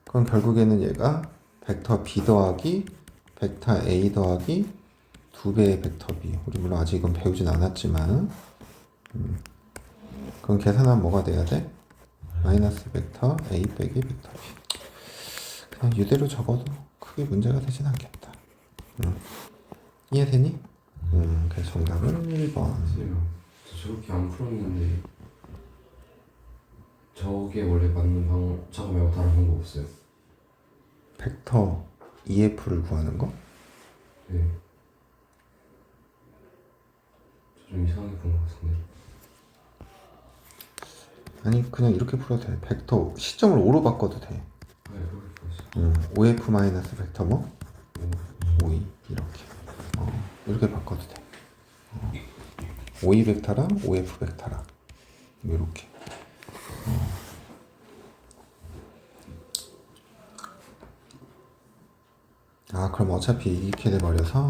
그럼 결국에는 얘가 벡터 b 더하기 벡터 a 더하기 2배의 벡터 b. 우리 물론 아직 이건 배우진 않았지만 그럼 계산하면 뭐가 돼야 돼? 마이너스 벡터 a 빼기 벡터 b. 그냥 이대로 적어도 크게 문제가 되진 않겠다. 이해되니? 그래서 정답은 1번. 선생님, 저 저렇게 안 풀었는데 저게 원래 맞는 저거 말고 다른 방법 없어요? 벡터 EF를 구하는 거? 네. 저 좀 이상하게 본 것 같은데. 아니 그냥 이렇게 풀어도 돼. 벡터 시점을 5로 바꿔도 돼. 네, 그렇게 봤어요. 5F 마이너스 벡터 뭐? 오. 5E 이렇게 이렇게 바꿔도 돼. 5E 벡터랑 5F 벡터랑 이렇게. 아 그럼 어차피 이렇게 돼버려서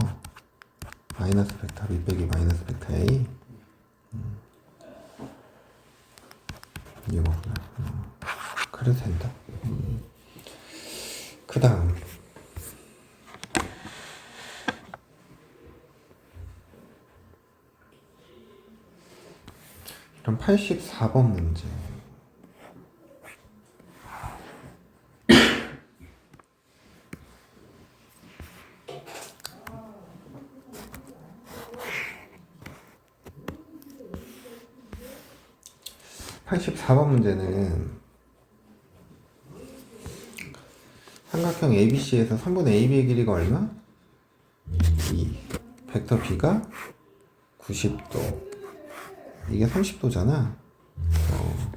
마이너스 벡터 B 빼기 마이너스 벡터 A 이거구나. 그래도 된다. 그 다음 그럼 84번 문제. (84번) 문제는 삼각형 ABC에서 3분의 AB의 길이가 얼마? 2. 벡터 B가 90도. 이게 30도잖아.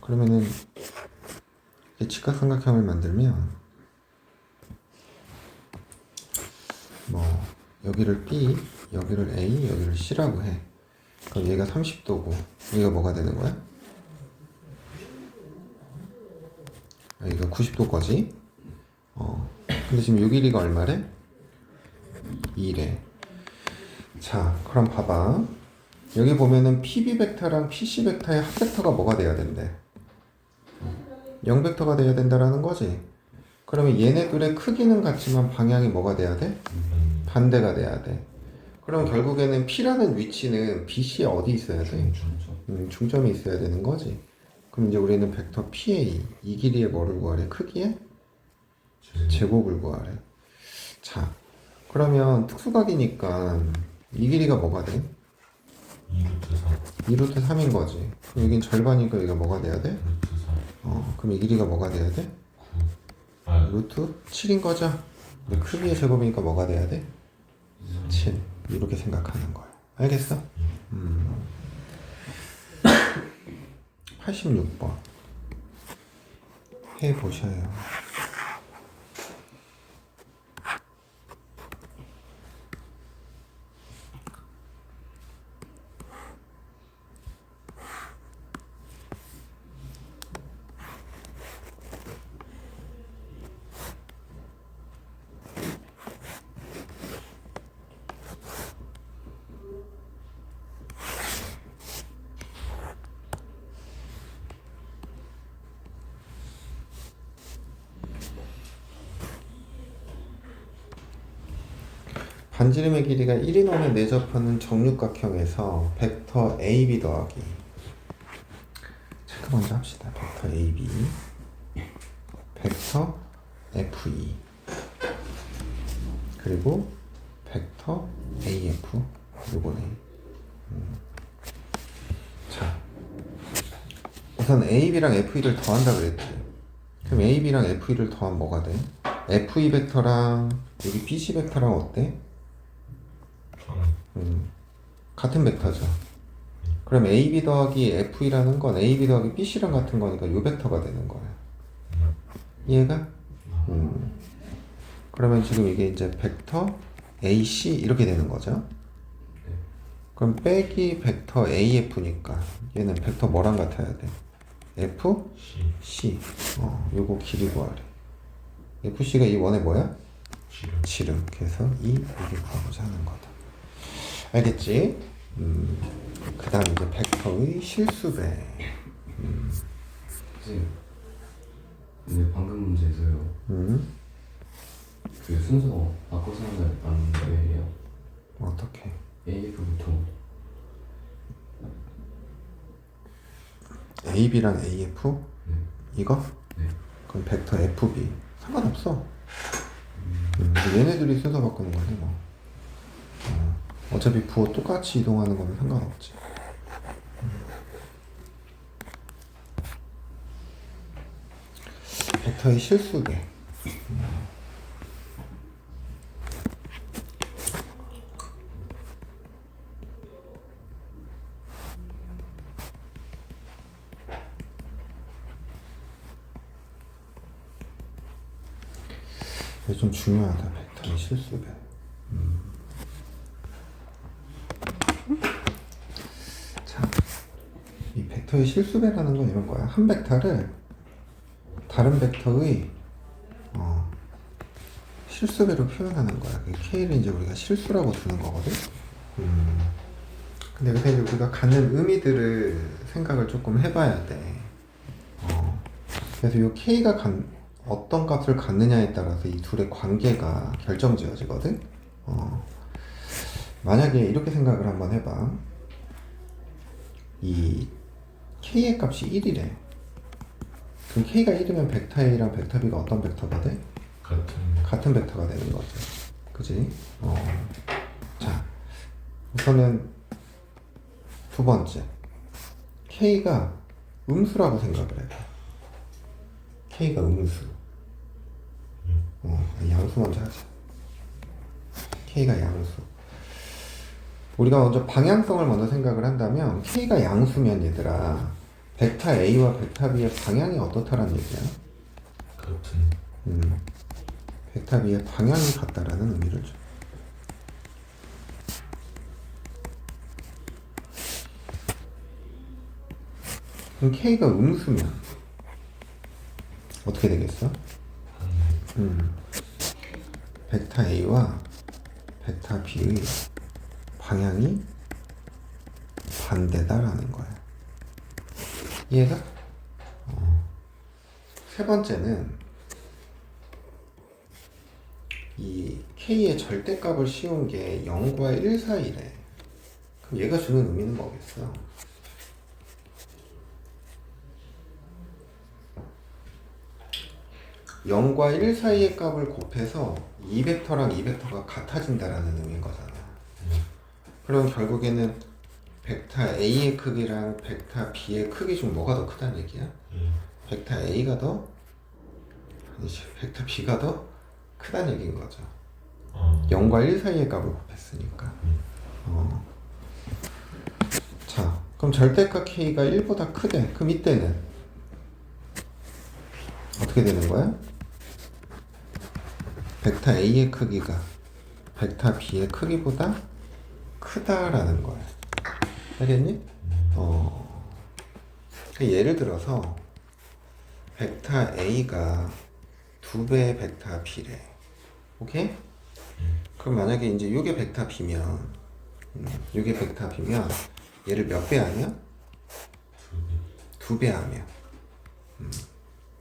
그러면은 직각삼각형을 만들면 뭐 여기를 B, 여기를 A, 여기를 C라고 해. 그럼 얘가 30도고 여기가 뭐가 되는 거야? 여기가 90도 거지? 근데 지금 요 길이가 얼마래? 2래. 자, 그럼 봐봐. 여기 보면은 PB 벡터랑 PC 벡터의 합벡터가 뭐가 돼야 된대? 0벡터가 돼야 된다라는 거지. 그러면 얘네들의 크기는 같지만 방향이 뭐가 돼야 돼? 반대가 돼야 돼. 그럼 결국에는 P라는 위치는 BC에 어디 있어야 돼? 중점이 있어야 되는 거지. 그럼 이제 우리는 벡터 PA 이 길이의 뭐를 구하래? 크기의 제곱을 구하래. 자, 그러면 특수각이니까 이 길이가 뭐가 돼? 2루트 3 2루트 3인 거지. 그럼 여긴 절반이니까 여기가 뭐가 돼야 돼? 루트 3 그럼 이 길이가 뭐가 돼야 돼? 9 아, 루트 7인 거죠? 근데 크기의 제곱이니까 뭐가 돼야 돼? 7. 이렇게 생각하는 거야. 알겠어? 86번 해보셔요. 반지름의 길이가 1인원에 내접하는 정육각형에서 벡터 AB 더하기 체크 먼저 합시다. 벡터 AB 벡터 FE 그리고 벡터 AF 요거네. 자, 우선 AB랑 FE를 더한다 그랬지. 그럼 AB랑 FE를 더하면 뭐가 돼? FE 벡터랑 여기 BC 벡터랑 어때? 같은 벡터죠. 그럼 AB 더하기 FE라는 건 AB 더하기 BC랑 같은 거니까 요 벡터가 되는 거야. 이해가? 그러면 지금 이게 이제 벡터 AC 이렇게 되는 거죠. 그럼 빼기 벡터 AF니까 얘는 벡터 뭐랑 같아야 돼? FC. 요거 길이 구하래. FC가 이 원의 뭐야? 지름. 그래서 이렇게 구하고자 하는 거다. 알겠지? 그 다음 이제 벡터의 실수배. 선생님, 근데 방금 문제에서요. 그 순서 바꿔서 하면 안 돼요. 어떻게? AF부터 AB랑 AF? 네. 이거? 네. 그럼 벡터 FB 상관없어. 얘네들이 순서 바꾸는 거지 뭐. 어차피 부호 똑같이 이동하는 거면 상관없지. 벡터의 실수계. 이게 좀 중요하다. 벡터의 실수계. 자, 이 벡터의 실수배라는 건 이런 거야. 한 벡터를 다른 벡터의 실수배로 표현하는 거야. 그 K를 이제 우리가 실수라고 두는 거거든. 근데 여기서 이제 우리가 갖는 의미들을 생각을 조금 해봐야 돼. 그래서 이 K가 어떤 값을 갖느냐에 따라서 이 둘의 관계가 결정지어지거든. 만약에 이렇게 생각을 한번 해봐. 이 K의 값이 1이래. 그럼 K가 1이면 벡터 A랑 벡터 B가 어떤 벡터가 돼? 같은 벡터가 되는 거죠. 그지? 자, 우선은 두 번째. K가 음수라고 생각을 해봐. K가 음수. 양수 먼저 하자. K가 양수. 우리가 먼저 방향성을 먼저 생각을 한다면 K가 양수면 얘들아 벡터 A와 벡터 B의 방향이 어떻다라는 얘기야? 벡터 B의 방향이 같다라는 의미를 줘. 그럼 K가 음수면 어떻게 되겠어? 벡터 A와 벡터 B의 방향이 반대다라는 거야. 이해가? 세 번째는 이 K의 절대값을 씌운 게 0과 1 사이래. 그럼 얘가 주는 의미는 뭐겠어? (0과 1) 사이의 값을 곱해서 이 벡터랑 이 벡터가 같아진다라는 의미인 거잖아. 그럼 결국에는 벡터 A의 크기랑 벡터 B의 크기 중 뭐가 더 크다는 얘기야? 벡터 A가 더 아니지, 벡터 B가 더 크다는 얘기인 거죠. 0과 1 사이의 값을 곱했으니까. 자, 그럼 절대값 K가 1보다 크대. 그럼 이때는 어떻게 되는 거야? 벡터 A의 크기가 벡터 B의 크기보다 크다라는 거야. 알겠니? 예를 들어서 벡터 A가 2배의 벡터 B래. 오케이? 그럼 만약에 이제 이게 벡터 B면 이게 벡터 B면 얘를 몇 배 하면? 2배 하면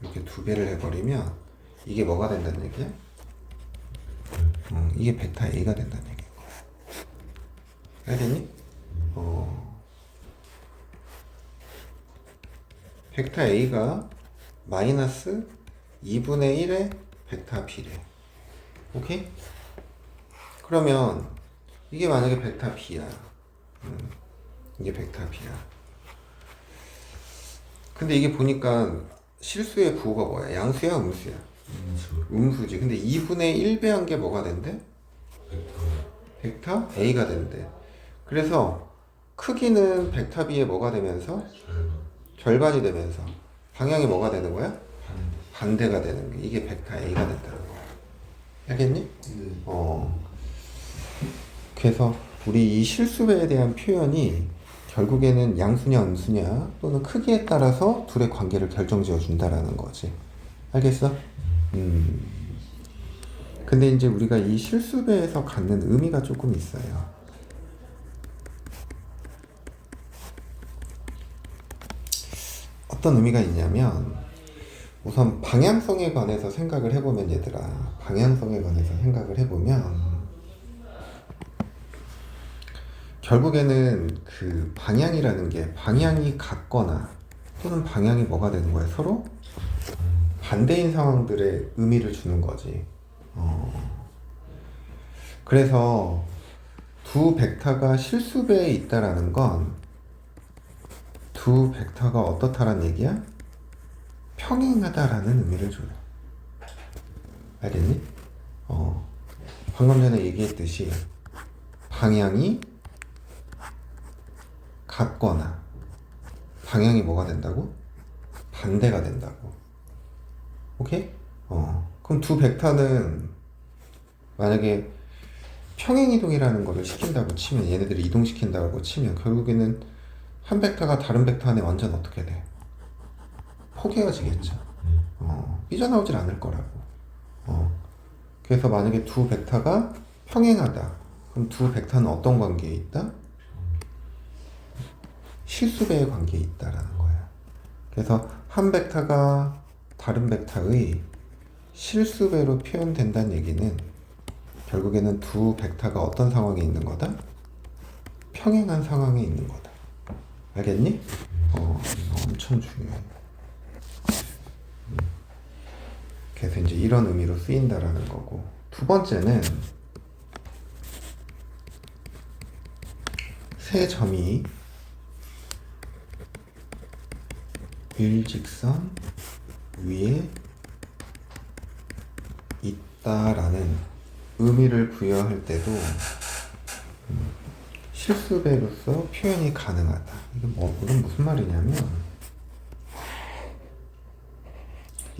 이렇게 2배를 해버리면 이게 뭐가 된다는 얘기야? 이게 벡터 A가 된다는 얘기인 거야. 알겠니? 벡터 A가 마이너스 2분의 1의 벡터 B래. 오케이? 그러면 이게 만약에 벡터 B야. 이게 벡터 B야. 근데 이게 보니까 실수의 부호가 뭐야? 양수야, 음수야? 음수지. 근데 2분의 1 배한 게 뭐가 된대? 벡터 A가 된대. 그래서 크기는 벡터 B의 뭐가 되면서? 절반이 되면서 방향이 뭐가 되는 거야? 반대가 되는 게 이게 벡터 A가 된다는 거야. 알겠니? 그래서 우리 이 실수배에 대한 표현이 결국에는 양수냐 음수냐 또는 크기에 따라서 둘의 관계를 결정지어 준다라는 거지. 알겠어? 근데 이제 우리가 이 실수배에서 갖는 의미가 조금 있어요. 어떤 의미가 있냐면 우선 방향성에 관해서 생각을 해보면 얘들아, 방향성에 관해서 생각을 해보면 결국에는 그 방향이라는 게 방향이 같거나 또는 방향이 뭐가 되는 거야? 서로 반대인 상황들의 의미를 주는 거지. 그래서 두 벡터가 실수배에 있다라는 건 두 벡터가 어떻다라는 얘기야? 평행하다라는 의미를 줘요. 알겠니? 방금 전에 얘기했듯이 방향이 같거나 방향이 뭐가 된다고? 반대가 된다고. 오케이? 그럼 두 벡터는 만약에 평행이동이라는 거를 시킨다고 치면, 얘네들을 이동시킨다고 치면 결국에는 한 벡터가 다른 벡터 안에 완전 어떻게 돼? 포개어지겠죠. 삐져나오질 않을 거라고. 그래서 만약에 두 벡터가 평행하다, 그럼 두 벡터는 어떤 관계에 있다? 실수배의 관계에 있다라는 거야. 그래서 한 벡터가 다른 벡터의 실수배로 표현된다는 얘기는 결국에는 두 벡터가 어떤 상황에 있는 거다? 평행한 상황에 있는 거다. 알겠니? 이거 엄청 중요해. 그래서 이제 이런 의미로 쓰인다라는 거고. 두 번째는 세 점이 일직선 위에 있다라는 의미를 부여할 때도 실수배로서 표현이 가능하다. 이건 무슨 말이냐면,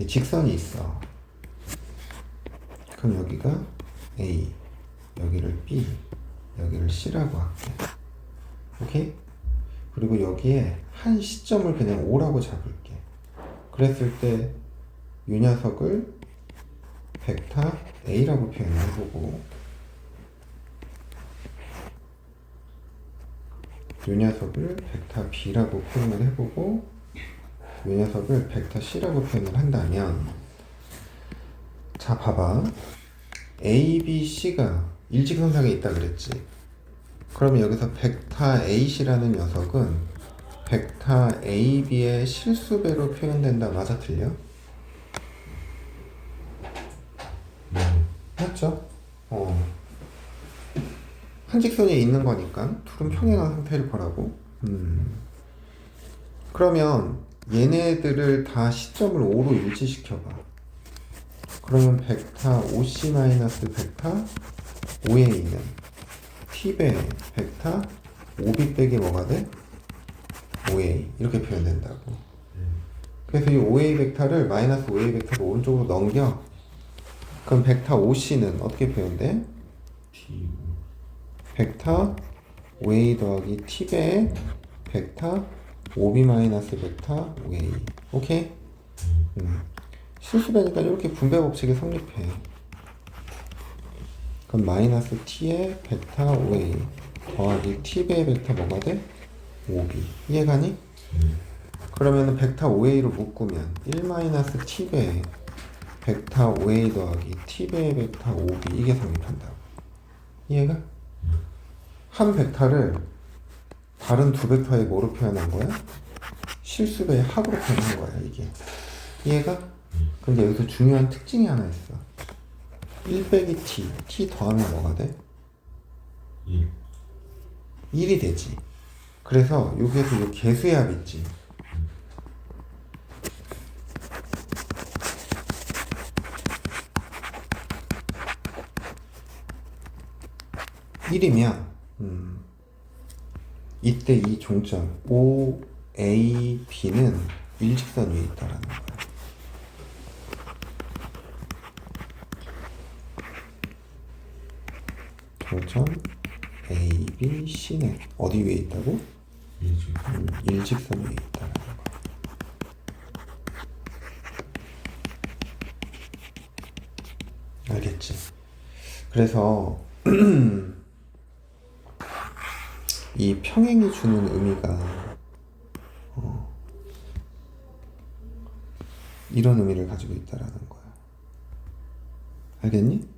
이 직선이 있어. 그럼 여기가 A, 여기를 B, 여기를 C라고 할게. 오케이? 그리고 여기에 한 시점을 그냥 O라고 잡을게. 그랬을 때 이 녀석을 벡터 A라고 표현을 해보고, 이 녀석을 벡터 B라고 표현을 해보고, 이 녀석을 벡터 C라고 표현을 한다면, 자 봐봐, A, B, C가 일직선상에 있다 그랬지. 그러면 여기서 벡터 AC라는 녀석은 벡터 AB의 실수배로 표현된다. 맞아, 틀려? 맞죠? 한 직선에 있는 거니까 둘은 평행한 상태일 거라고. 그러면 얘네들을 다 시점을 O로 일치시켜봐. 그러면 벡터 OC 마이너스 벡터 OA는 T배 벡터 OB 빼기 뭐가 돼? OA 이렇게 표현된다고. 그래서 이 OA 벡터를 마이너스 OA 벡터를 오른쪽으로 넘겨. 그럼 벡터 OC는 어떻게 표현돼? T 벡터 OA 더하기 T배 벡터 OB 마이너스 벡터 OA. 오케이? 실수배니까 이렇게 분배 법칙이 성립해. 그럼 마이너스 T의 벡터 OA 더하기 T배의 벡터 뭐가 돼? OB. 이해가니? 그러면은 벡터 OA로 묶으면 1 마이너스 T배 벡터 OA 더하기 T배의 벡터 OB 이게 성립한다고. 이해가? 한 벡터를 다른 두 벡터의 뭐로 표현한 거야? 실수배의 합으로 표현한 거야, 이게. 이해가? 근데 여기서 중요한 특징이 하나 있어. 1 빼기 T, T 더하면 뭐가 돼? 1 1이 되지. 그래서 여기에서 이 개수의 합 있지. (1이면) 이때 이 종점 O, A, B는 일직선 위에 있다라는 거야. 종점 A, B, C는 어디 위에 있다고? 일직선 위에 있다라는 거야. 알겠지? 그래서 이 평행이 주는 의미가 이런 의미를 가지고 있다라는 거야. 알겠니?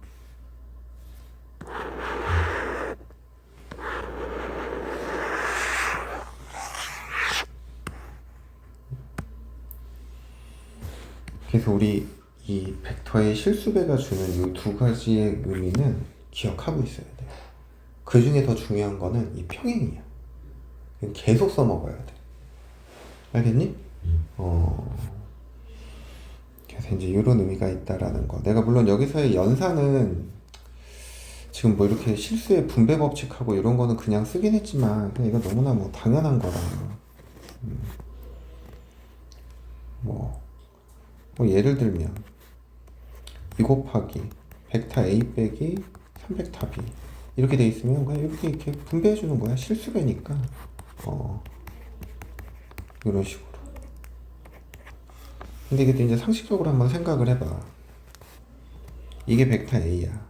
그래서 우리 이 벡터의 실수배가 주는 이 두 가지의 의미는 기억하고 있어야 돼. 그 중에 더 중요한 거는 이 평행이야. 계속 써먹어야 돼. 알겠니? 그래서 이제 이런 의미가 있다라는 거. 내가 물론 여기서의 연산은 지금 뭐 이렇게 실수의 분배 법칙하고 이런 거는 그냥 쓰긴 했지만 그냥 이거 너무나 뭐 당연한 거라. 뭐 예를 들면 2 곱하기 벡터 A 빼기 3벡터 B 이렇게 돼 있으면 그냥 이렇게 분배해 주는 거야. 실수배니까. 이런 식으로. 근데 이게 이제 상식적으로 한번 생각을 해봐. 이게 벡터 A야.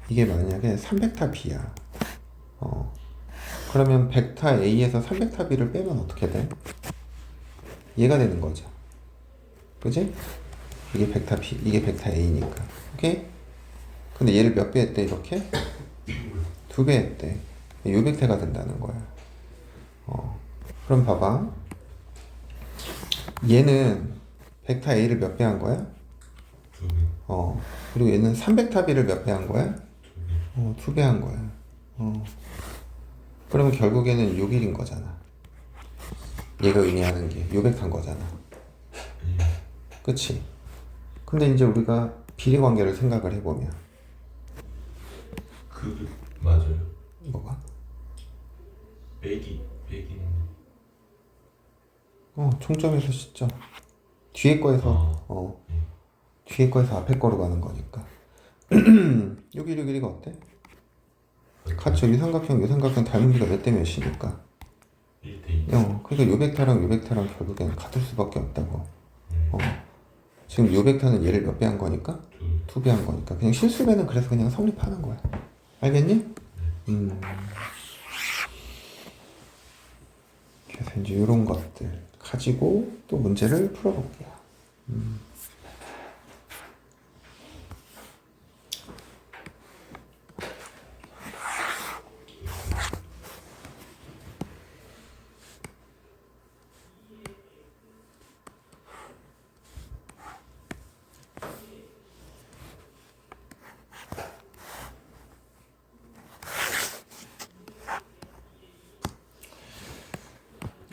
이게 만약에 3벡터 B야. 그러면 벡터 A에서 3벡터 B를 빼면 어떻게 돼? 얘가 되는 거죠. 그지? 이게 벡터 B, 이게 벡터 A니까. 오케이? 근데 얘를 몇 배 했대, 이렇게? 2배 했대. 요 벡터가 된다는 거야. 그럼 봐봐. 얘는 벡터 A를 몇 배 한 거야? 2배. 그리고 얘는 3벡터 B를 몇 배 한 거야? 2배. 2배 한 거야. 그러면 결국에는 요 길인 거잖아. 얘가 의미하는 게 요 벡터인 거잖아. 그치? 근데 이제 우리가 비례 관계를 생각을 해보면 맞아요. 뭐가? 빼기는 총점에서 시점. 뒤에 거에서 뒤에 거에서 앞에 거로 가는 거니까. 요 길이가 어때? 같이 유삼각형 닮은 비가 몇 대 몇이니까 1대2. 그러니까 요 벡터랑 요 벡터랑 결국엔 같을 수밖에 없다고. 지금 요 벡터는 얘를 몇 배 한 거니까? 2배 한 거니까 그냥 실수배는 그래서 그냥 성립하는 거야. 알겠니? 그래서 이제 이런 것들 가지고 또 문제를 풀어볼게요.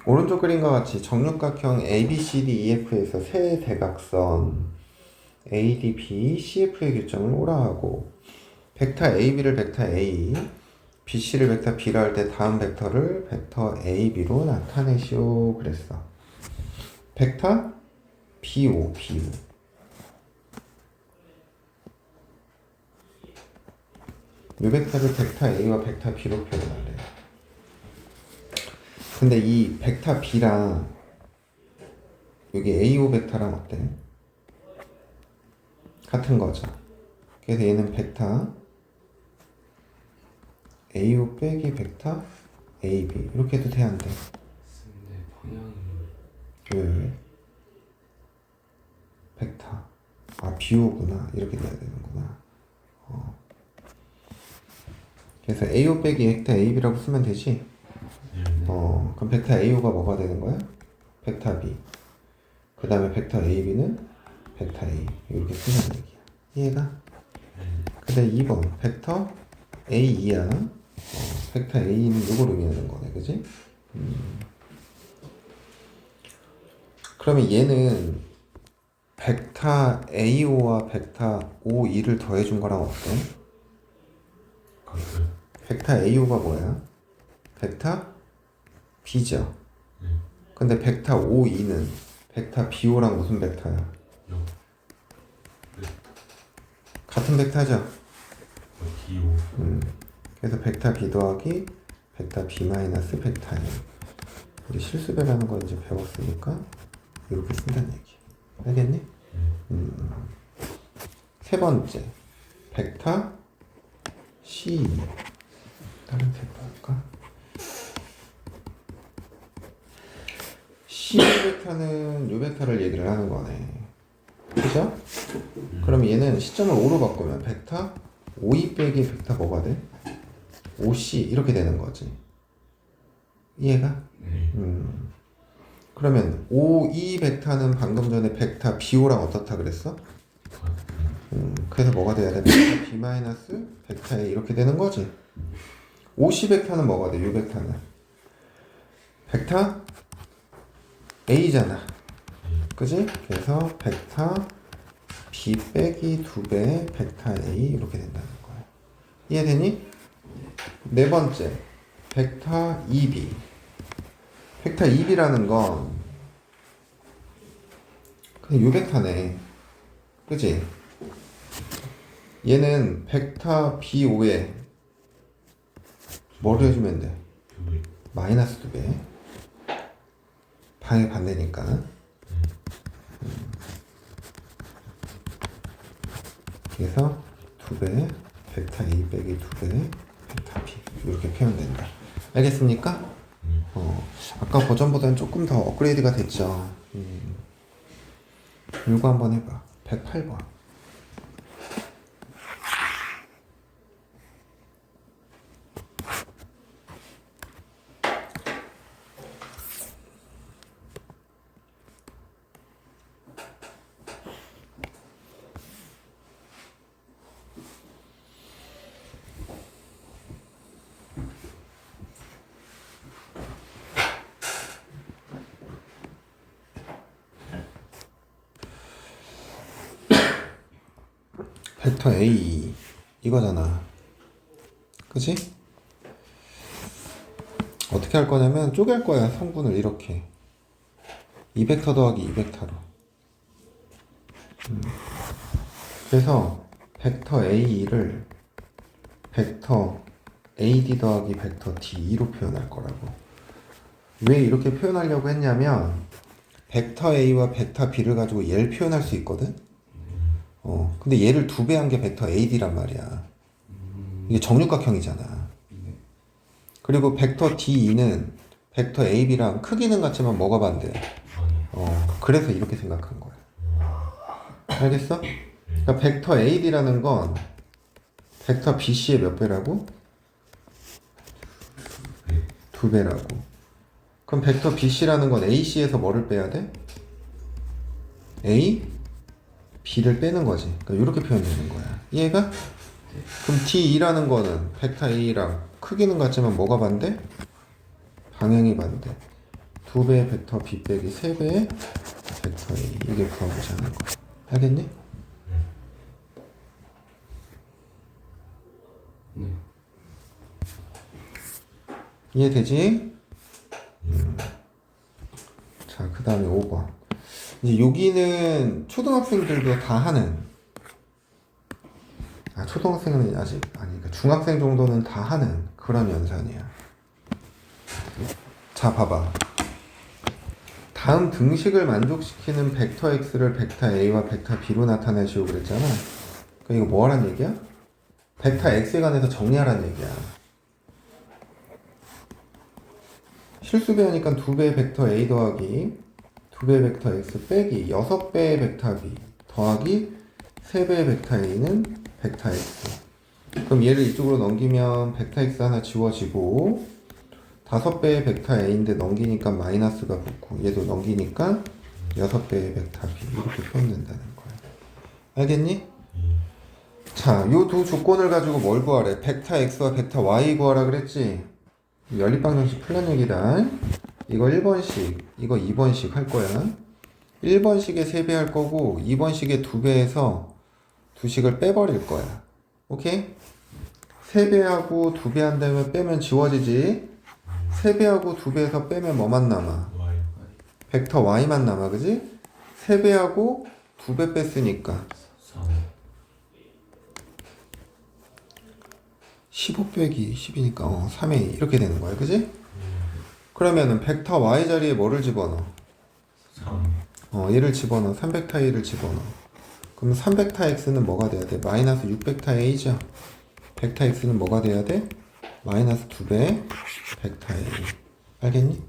오른쪽 그림과 같이 정육각형 ABCDEF에서 세 대각선 ADB, CF의 교점을 오라하고 벡터 AB를 벡터 A, BC를 벡터 B로 할 때 다음 벡터를 벡터 AB로 나타내시오 그랬어. 벡터 BO. 이 벡터를 벡터 A와 벡터 B로 표현하래. 근데 이 벡터 B랑 여기 AO 벡터랑 어때? 같은 거죠. 그래서 얘는 벡터 AO 빼기 벡터 AB 이렇게 해도 돼, 안 돼? 근데 방향이 왜? 벡터 BO구나. 이렇게 돼야 되는구나. 그래서 AO 빼기 벡터 AB라고 쓰면 되지? 그럼 벡터 AO가 뭐가 되는 거야? 벡터 B. 그 다음에 벡터 AB는 벡터 A. 이렇게 쓴다는 얘기야. 이해가? 근데 2번 벡터 A2야. 벡터 A는 이걸 의미하는 거네. 그지? 그러면 얘는 벡터 AO와 벡터 OE를 더해준 거랑 어때? 같아요. 벡터 AO가 뭐야? 벡터 B죠. 근데 벡터 OE는 벡터 BO랑 무슨 벡터야? 같은 벡터죠? DO. 그래서 벡터 B 더하기 벡터 B 마이너스 벡터 A. 우리 실수배라는 거 이제 배웠으니까 이렇게 쓴다는 얘기. 알겠니? 세 번째 벡터 C. 다른 색깔 할까? 12벡터는 요 벡터를 얘기를 하는 거네. 그죠? 그럼 얘는 시점을 5로 바꾸면 벡터 5e 빼기 벡터 뭐가 돼? 5c 이렇게 되는 거지. 이해가? 네. 그러면 5e 벡터는 방금 전에 벡터 b5랑 어떻다 그랬어? 그래서 뭐가 돼야 돼? 벡터 b 마이너스 벡터 a 이렇게 되는 거지. 5c 벡터는 뭐가 돼? 요 벡터는 벡터 a잖아. 그지? 그래서 벡터 b 빼기 2배 벡터 a 이렇게 된다는 거야. 이해되니? 네 번째 벡터 2b. 벡터 2b라는 건 그냥 요 벡터네. 그지? 얘는 벡터 b5에 뭐를 해주면 돼? 마이너스 2배. 방의 반대니까. 그래서 2배 벡터 a 빼기 2배 벡터 b 이렇게 표현된다. 알겠습니까? 아까 버전보다는 조금 더 업그레이드가 됐죠. 이거 한번 해봐. 108번. 벡터 A 이거잖아. 그치? 어떻게 할 거냐면 쪼갤 거야. 성분을 이렇게 2벡터 더하기 2벡터로. 그래서 벡터 A를 벡터 AD 더하기 벡터 D로 표현할 거라고. 왜 이렇게 표현하려고 했냐면 벡터 A와 벡터 B를 가지고 얘를 표현할 수 있거든. 근데 얘를 2배 한 게 벡터 AD란 말이야. 이게 정육각형이잖아. 그리고 벡터 DE는 벡터 AB랑 크기는 같지만 뭐가 반대? 그래서 이렇게 생각한 거야. 알겠어? 그러니까 벡터 AD라는 건 벡터 BC의 몇 배라고? 2배라고. 그럼 벡터 BC라는 건 AC에서 뭐를 빼야 돼? A, B를 빼는 거지. 그러니까 이렇게 표현되는 거야. 이해가? 그럼 DE라는 거는 벡터 A랑 크기는 같지만 뭐가 반대? 방향이 반대. 2배의 벡터 B 빼기 3배의 벡터 A. 이게 구하고자 하는 거야. 알겠니? 네. 이해되지? 자, 그 다음에 5번. 이제 여기는 초등학생들도 다 하는, 초등학생은 아직 아니니까 중학생 정도는 다 하는 그런 연산이야. 자, 봐봐. 다음 등식을 만족시키는 벡터 x를 벡터 a와 벡터 b로 나타내시오 그랬잖아. 그러니까 이거 뭐 하란 얘기야? 벡터 x에 관해서 정리하란 얘기야. 실수배우니까 2배의 벡터 a 더하기 2배의 벡터 x 빼기 6배의 벡터 b 더하기 3배의 벡터 a는 벡터 x. 그럼 얘를 이쪽으로 넘기면 벡터 x 하나 지워지고 5배의 벡터 a인데 넘기니까 마이너스가 붙고 얘도 넘기니까 6배의 벡터 b 이렇게 표현된다는 거야. 알겠니? 자, 요 두 조건을 가지고 뭘 구하래? 벡터 x와 벡터 y 구하라 그랬지? 연립방정식 풀란 얘기다. 이거 1번식, 이거 2번식 할 거야. 1번식에 3배 할 거고 2번식에 2배에서 두 식을 빼버릴 거야. 오케이? 3배하고 2배 한다면 빼면 지워지지? 3배하고 2배에서 빼면 뭐만 남아? 벡터 y만 남아, 그지? 3배하고 2배 뺐으니까 15 빼기 10이니까 3a 이렇게 되는 거야, 그지? 그러면은 벡터 y 자리에 뭐를 집어넣어? 3. 얘를 집어넣어. 3벡터 a를 집어넣어. 그럼 3벡터 x는 뭐가 돼야 돼? 마이너스 6벡터 a죠? 벡터 x는 뭐가 돼야 돼? 마이너스 2배 벡터 a. 알겠니?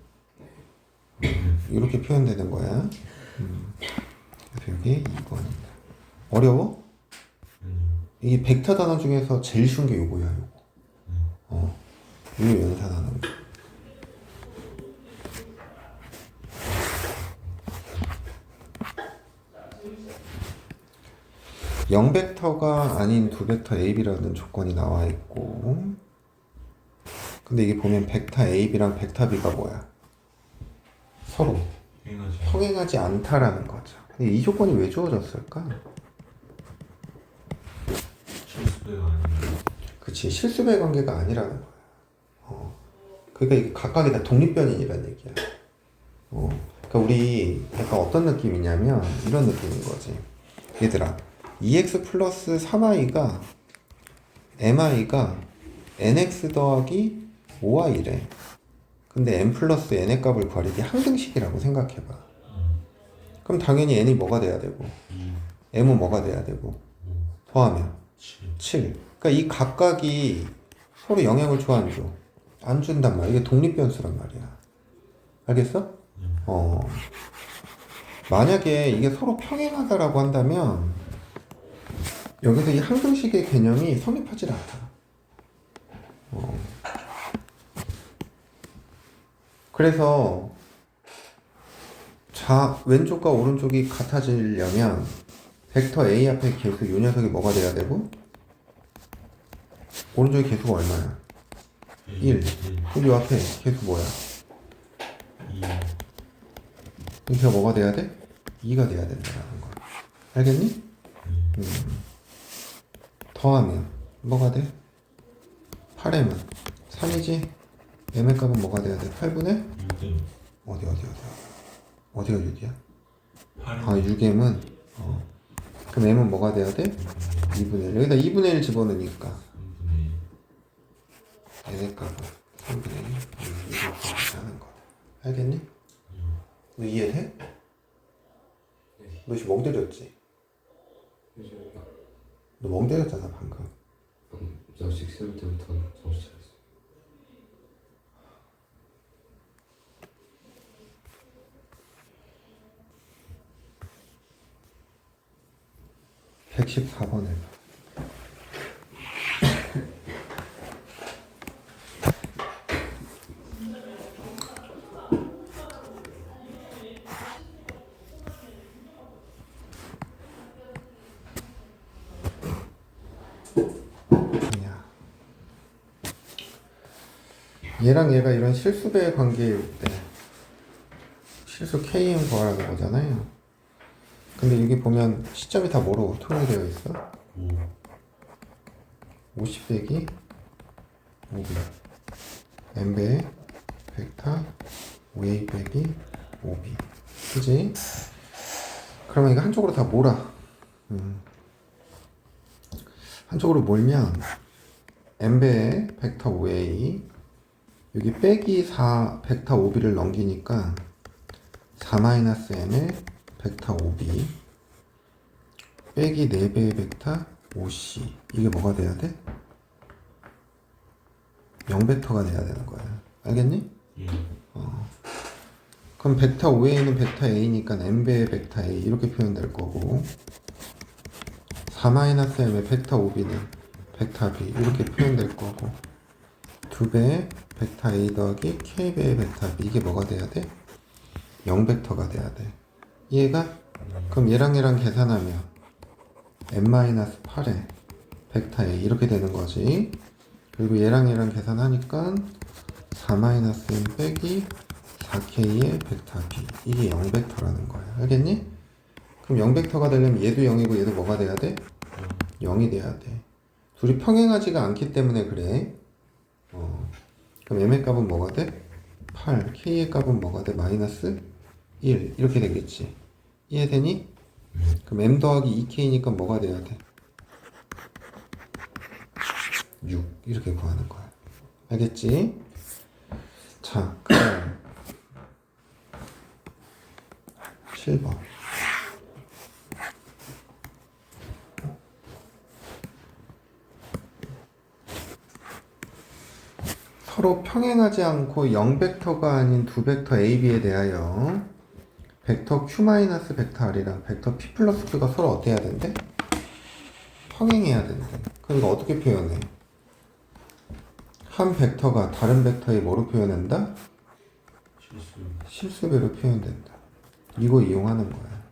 이렇게 표현되는 거야. 그래서 이게 2번이다. 어려워? 이게 벡터 단어 중에서 제일 쉬운 게 요거야, 요거. 이거 연산하는 거. 영벡터가 아닌 두 벡터 AB라는 조건이 나와 있고, 근데 이게 보면 벡터 AB랑 벡터 B가 뭐야? 서로 평행하지 않다라는 거죠. 근데 이 조건이 왜 주어졌을까? 실수배가 아니에요. 그치, 실수배 관계가 아니라는 거야. 그러니까 이게 각각이 다 독립변인이라는 얘기야. 그러니까 우리 약간 어떤 느낌이냐면 이런 느낌인 거지. 얘들아, 2x 플러스 3i가 mi가 nx 더하기 5i래. 근데 n 플러스 n의 값을 구하려기 항등식이라고 생각해봐. 그럼 당연히 n이 뭐가 돼야 되고 m은 뭐가 돼야 되고 더하면 7. 그러니까 이 각각이 서로 영향을 줘 안 줘? 안 준단 말이야. 이게 독립변수란 말이야. 알겠어? 만약에 이게 서로 평행하다라고 한다면 여기서 이 항등식의 개념이 성립하지 않다. 그래서 왼쪽과 오른쪽이 같아지려면 벡터 A 앞에 계수 이 녀석이 뭐가 돼야 되고 오른쪽의 계수가 얼마야? 1. 그럼 이 앞에 계수 뭐야? 2. 계수가 뭐가 돼야 돼? 2가 돼야 된다는 거야. 알겠니? 더하면 뭐가 돼? 8m은 3이지? m의 값은 뭐가 돼야 돼? 8분의? 6은 어디가 6이야? 8은 6m은 그럼 m은 뭐가 돼야 돼? 2분의 1. 여기다 2분의 1 집어넣으니까 3분의 1. n의 값은 3분의 1 이렇게 하는 거야. 알겠니? 너 이해돼? 너 지금 멍 때렸지? 너 멍 때렸잖아 방금. 나 식세울 때부터 정신 차렸어. 백 114번을 얘랑 얘가 이런 실수배 관계일 때 실수 KM 구하라는 거잖아요. 근데 여기 보면 시점이 다 뭐로 통일되어 있어? 50 빼기 5b n배의 벡터 5a 빼기 5b 그지? 그러면 이거 한쪽으로 다 몰아. 한쪽으로 몰면 n배의 벡터 5a 여기 빼기 4 벡터 5b를 넘기니까 4-n의 벡터 5b 빼기 4배의 벡터 5c 이게 뭐가 돼야 돼? 0벡터가 돼야 되는 거야. 알겠니? 그럼 벡터 5a는 벡터 a니까 n배의 벡터 a 이렇게 표현될 거고 4-m의 벡터 5b는 벡터 b 이렇게 표현될 거고 2배의 벡터 a 더하기 k배의 벡터 b 이게 뭐가 돼야 돼? 0벡터가 돼야 돼. 이해가? 그럼 얘랑 계산하면 n-8의 벡터 a 이렇게 되는 거지. 그리고 얘랑 계산하니까 4-n 빼기 4k의 벡터 b 이게 0벡터라는 거야. 알겠니? 그럼 0벡터가 되려면 얘도 0이고 얘도 뭐가 돼야 돼? 0이 돼야 돼. 둘이 평행하지가 않기 때문에 그래. 그럼 m의 값은 뭐가 돼? 8. k의 값은 뭐가 돼? 마이너스 1. 이렇게 되겠지. 이해되니? 그럼 m 더하기 2k니까 뭐가 돼야 돼? 6. 이렇게 구하는 거야. 알겠지? 자, 그럼 7번. 서로 평행하지 않고 0벡터가 아닌 두 벡터 A, B에 대하여 벡터 Q 마이너스 벡터 R이랑 벡터 P 플러스 Q가 서로 어떻게 해야 된대? 평행해야 된대. 그럼 이거 어떻게 표현해? 한 벡터가 다른 벡터에 뭐로 표현한다? 실수. 실수배로 표현된다. 이거 이용하는 거야.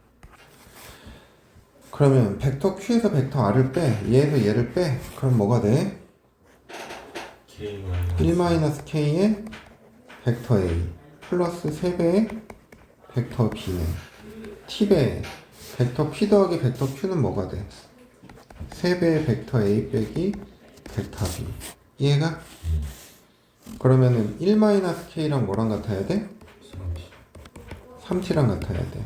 그러면 벡터 Q에서 벡터 R을 빼, 얘에서 얘를 빼. 그럼 뭐가 돼? K 1-K의 벡터 A 플러스 3배의 벡터 B는 T배의 벡터 P 더하기 벡터 Q는 뭐가 돼? 3배의 벡터 A 빼기 벡터 B. 이해가? 그러면은 1-K랑 뭐랑 같아야 돼? 3T랑 같아야 돼.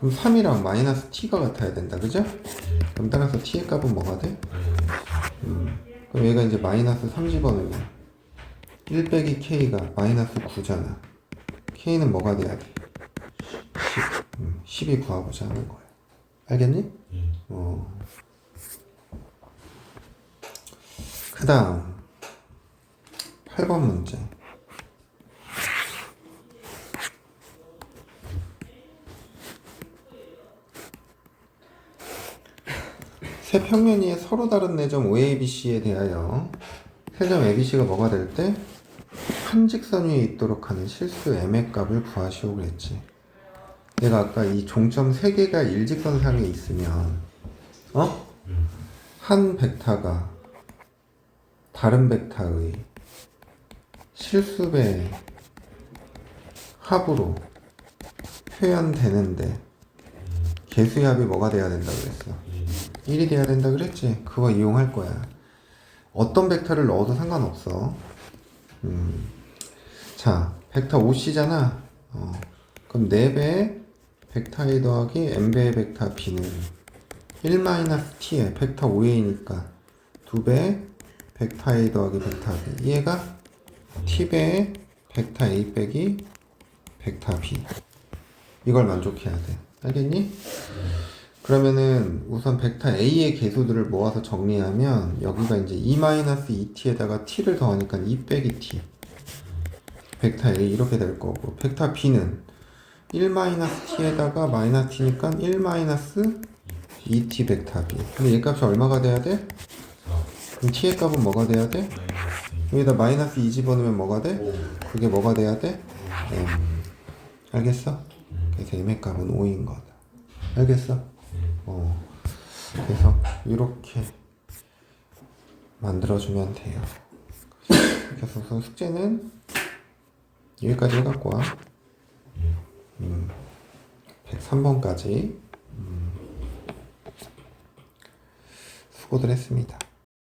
그럼 3이랑 마이너스 T가 같아야 된다. 그죠? 그럼 따라서 T의 값은 뭐가 돼? 그럼 얘가 이제 마이너스 3 집어넣으면 1 빼기 K가 마이너스 9잖아. K는 뭐가 돼야 돼? 10이 구하고자 하는 거야. 알겠니? 그 다음 8번 문제. 세 평면 위에 서로 다른 네 점 OABC에 대하여 세 점 ABC가 뭐가 될 때 한 직선 위에 있도록 하는 실수 M의 값을 구하시오 그랬지. 내가 아까 이 종점 3개가 일직선상에 있으면 한 벡터가 다른 벡터의 실수배 합으로 표현되는데 개수의 합이 뭐가 돼야 된다 그랬어? 1이 돼야 된다 그랬지? 그거 이용할 거야. 어떤 벡터를 넣어도 상관없어. 자, 벡터 OC잖아. 그럼 4배의 벡터 A 더하기 n배의 벡터 B는 1-T에 벡터 OA니까 2배의 벡터 A 더하기 벡터 B. 이해가? T배의 벡터 A 빼기 벡터 B. 이걸 만족해야 돼. 알겠니? 그러면은 우선 벡터 A의 개수들을 모아서 정리하면 여기가 이제 2-2t에다가 t를 더하니까 2 빼기 t 벡터 A 이렇게 될 거고, 벡터 B는 1-t에다가 마이너스 t니까 1-2t 벡터 B. 근데 얘 값이 얼마가 돼야 돼? 그럼 t의 값은 뭐가 돼야 돼? 여기다 마이너스 2 집어넣으면 뭐가 돼? 그게 뭐가 돼야 돼? M. 알겠어? 그래서 M의 값은 5인 거다. 알겠어? 그래서 이렇게 만들어주면 돼요. 그래서 우선 숙제는 여기까지 해갖고 와. 103번까지 수고들 했습니다.